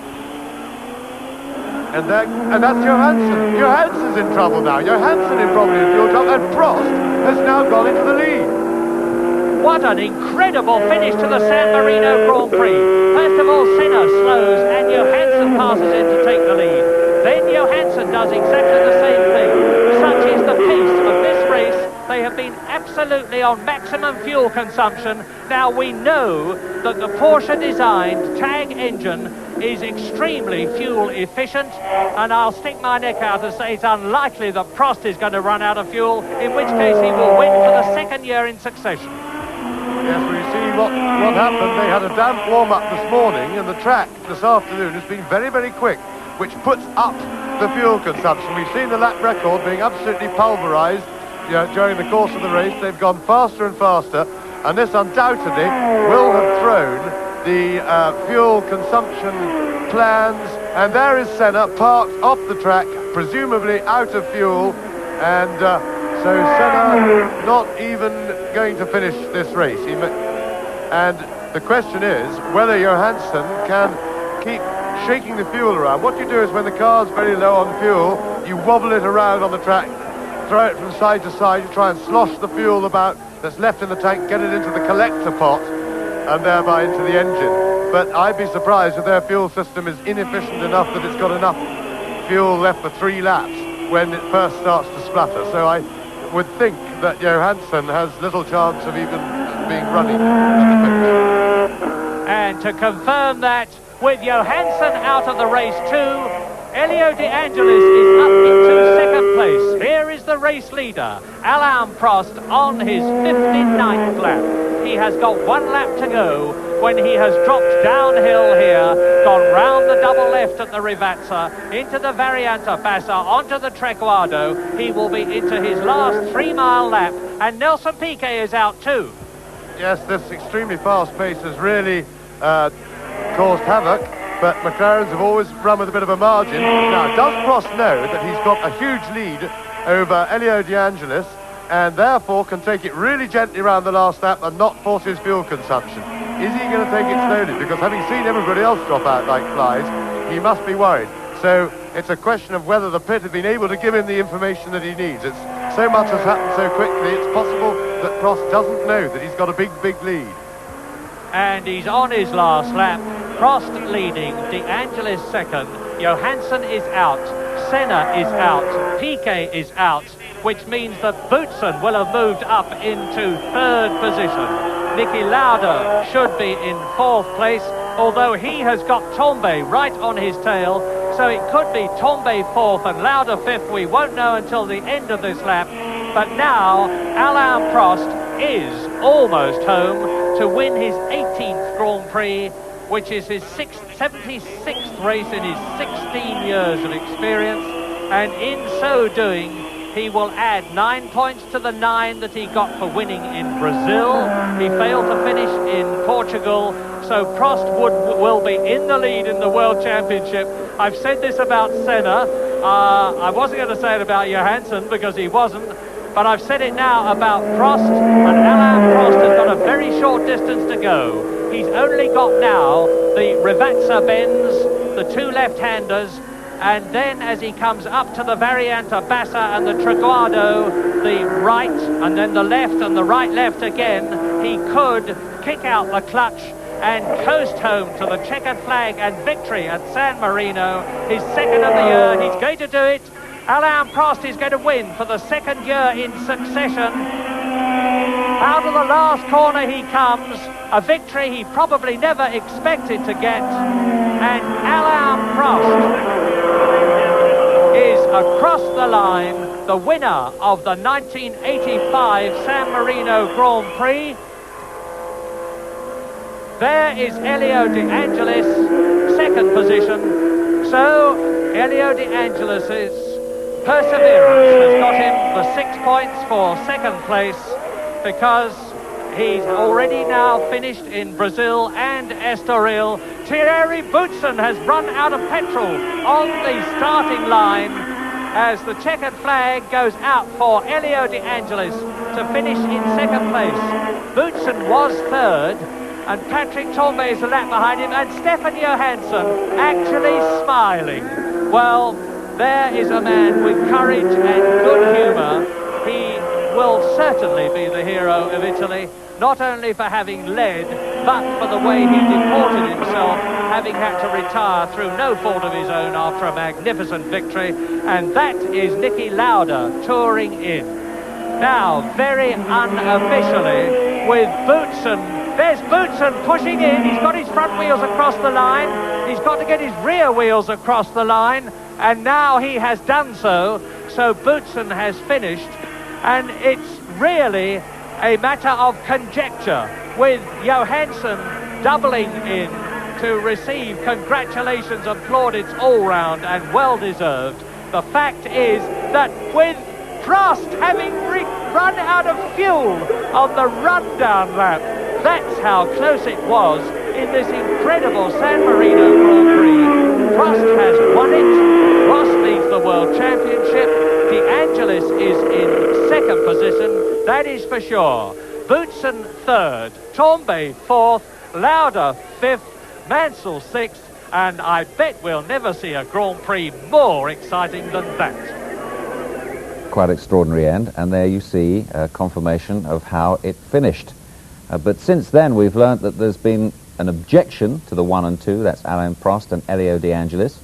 And that's Johansson. Johansson's in trouble now. Johansson is probably in fuel trouble, and Prost has now gone into the lead. What an incredible finish to the San Marino Grand Prix. First of all, Senna slows, and Johansson passes in to take the lead. Then Johansson does exactly the same thing. Such is the pace of this race. They have been absolutely on maximum fuel consumption. Now we know that the Porsche designed TAG engine is extremely fuel efficient, and I'll stick my neck out and say it's unlikely that Prost is going to run out of fuel, in which case he will win for the second year in succession. Yes, well, you see what happened. They had a damp warm-up this morning, and the track this afternoon has been very, very quick, which puts up the fuel consumption. We've seen the lap record being absolutely pulverised during the course of the race. They've gone faster and faster, and this undoubtedly will have thrown the fuel consumption plans. And there is Senna parked off the track, presumably out of fuel, and so Senna not even going to finish this race. And the question is whether Johansson can keep shaking the fuel around. What you do is, when the car's very low on fuel, you wobble it around on the track, throw it from side to side, you try and slosh the fuel about that's left in the tank, get it into the collector pot, and thereby into the engine. But I'd be surprised if their fuel system is inefficient enough that it's got enough fuel left for 3 laps when it first starts to splutter. So I would think that Johansson has little chance of even being running at the finish. And to confirm that, with Johansson out of the race too, Elio De Angelis is up into second place. Here is the race leader, Alain Prost, on his 59th lap. He has got 1 lap to go when he has dropped downhill here, gone round the double left at the Rivazza, into the Variante Bassa, onto the Trequardo. He will be into his last 3-mile lap, and Nelson Piquet is out too. Yes, this extremely fast pace has really caused havoc, but McLarens have always run with a bit of a margin. Now, does Prost know that he's got a huge lead over Elio De Angelis, and therefore can take it really gently around the last lap and not force his fuel consumption? Is he going to take it slowly? Because having seen everybody else drop out like flies, he must be worried. So it's a question of whether the pit have been able to give him the information that he needs. It's so much has happened so quickly, it's possible that Prost doesn't know that he's got a big, big lead. And he's on his last lap. Prost leading, De Angelis second, Johansson is out, Senna is out, Piquet is out, which means that Boutsen will have moved up into 3rd position. Niki Lauda should be in 4th place, although he has got Tombe right on his tail, so it could be Tombe 4th and Lauda 5th. We won't know until the end of this lap. But now Alain Prost is almost home to win his 18th Grand Prix, which is his 76th race in his 16 years of experience, and in so doing he will add 9 points to the 9 that he got for winning in Brazil. He failed to finish in Portugal, so Prost will be in the lead in the World Championship. I've said this about Senna. I wasn't going to say it about Johansson because he wasn't, but I've said it now about Prost, and Alain Prost has got a very short distance to go. He's only got now the Rivazza bends, the two left-handers, and then as he comes up to the Variante Bassa and the Traguardo, the right and then the left and the right-left again, he could kick out the clutch and coast home to the checkered flag and victory at San Marino, his second of the year. He's going to do it. Alain Prost is going to win for the second year in succession. Out of the last corner he comes, a victory he probably never expected to get, and Alain Prost is across the line, the winner of the 1985 San Marino Grand Prix. There is Elio De Angelis, second position. So Elio De Angelis's perseverance has got him the 6 points for second place, because he's already now finished in Brazil and Estoril. Thierry Boutsen has run out of petrol on the starting line as the checkered flag goes out for Elio De Angelis to finish in second place. Boutsen was third, and Patrick Tambay is a lap behind him, and Stefan Johansson actually smiling. Well, there is a man with courage and good humour. He will certainly be the hero of Italy, not only for having led, but for the way he deported himself, having had to retire through no fault of his own after a magnificent victory. And that is Niki Lauda touring in. Now, very unofficially, with Boutsen. There's Boutsen pushing in. He's got his front wheels across the line. He's got to get his rear wheels across the line. And now he has done so. So Boutsen has finished. And it's really a matter of conjecture, with Johansson doubling in to receive congratulations and plaudits all round, and well deserved. The fact is that with Prost having run out of fuel on the rundown lap, that's how close it was in this incredible San Marino Grand Prix. Prost has won it. Prost leads the World Championship. De Angelis is in second position, that is for sure. Boutsen third, Tambay fourth, Lauda fifth, Mansell sixth, and I bet we'll never see a Grand Prix more exciting than that. Quite extraordinary end, and there you see a confirmation of how it finished. But since then we've learnt that there's been an objection to the 1 and 2, that's Alain Prost and Elio De Angelis.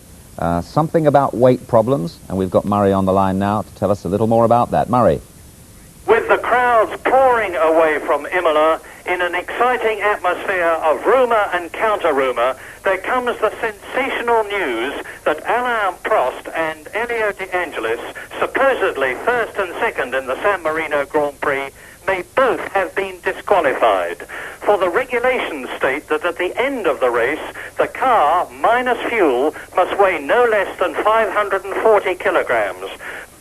Something about weight problems, and we've got Murray on the line now to tell us a little more about that. Murray. With the crowds pouring away from Imola in an exciting atmosphere of rumour and counter-rumour, there comes the sensational news that Alain Prost and Elio De Angelis, supposedly first and second in the San Marino Grand Prix, may both have been disqualified. For the regulations state that at the end of the race, the car, minus fuel, must weigh no less than 540 kilograms.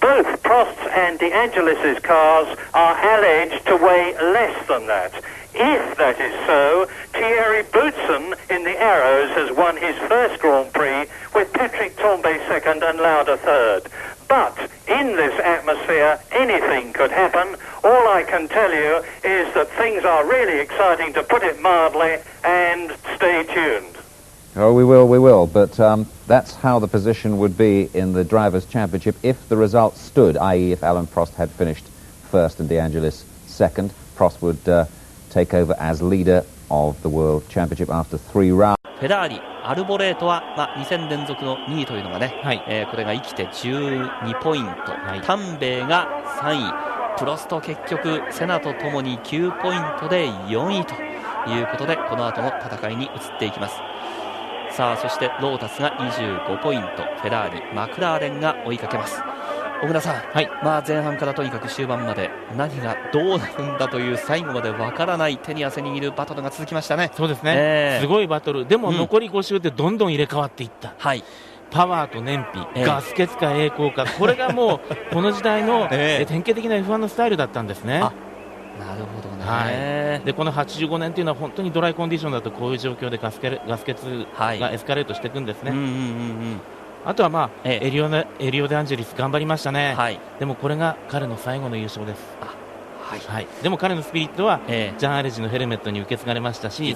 Both Prost's and De Angelis' cars are alleged to weigh less than that. If that is so, Thierry Boutsen in the Arrows has won his first Grand Prix, with Patrick Tambay second and Lauda third. But in this atmosphere, anything could happen. All I can tell you is that things are really exciting, to put it mildly, and stay tuned. Oh, we will, but that's how the position would be in the Drivers' Championship if the results stood, i.e. if Alain Prost had finished first and De Angelis second. Prost would take over as leader of the World Championship after 3 rounds. フェラーリ、アルボレートは、2戦連続の2位というのがね、これが生きて12ポイント、タンベイが3位、プロスト結局セナとともに9ポイントで4位ということで、この後の戦いに移っていきます。さあ、そしてロータスが25ポイント、フェラーリ、マクラーレンが追いかけます。小倉さん、はい、前半からとにかく終盤まで何がどうなるんだという最後までわからない手に汗握るバトルが続きましたね。そうですね、すごいバトルでも残り5周でどんどん入れ替わっていった、はい、パワーと燃費、ガス欠か栄光か、これがもうこの時代の、典型的な F1 のスタイルだったんですね。なるほどね、はい、でこの85年というのは本当にドライコンディションだとこういう状況でガス欠がエスカレートしていくんですね。あとは、エリオデアンジェリス頑張りましたね、はい、でもこれが彼の最後の優勝です。はい、でも彼のスピリットは、ジャン・アレジのヘルメットに受け継がれましたし、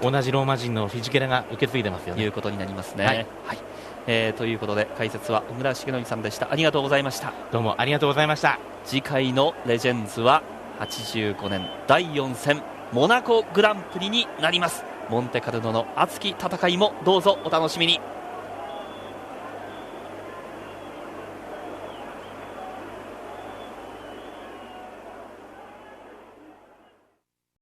同じローマ人のフィジケラが受け継いでますよね。いうことになりますね。はい、ということで解説は小倉重則さんでした。ありがとうございました。どうもありがとうございました。次回のレジェンズは85年第4戦モナコグランプリになります。モンテカルロの熱き戦いもどうぞお楽しみに。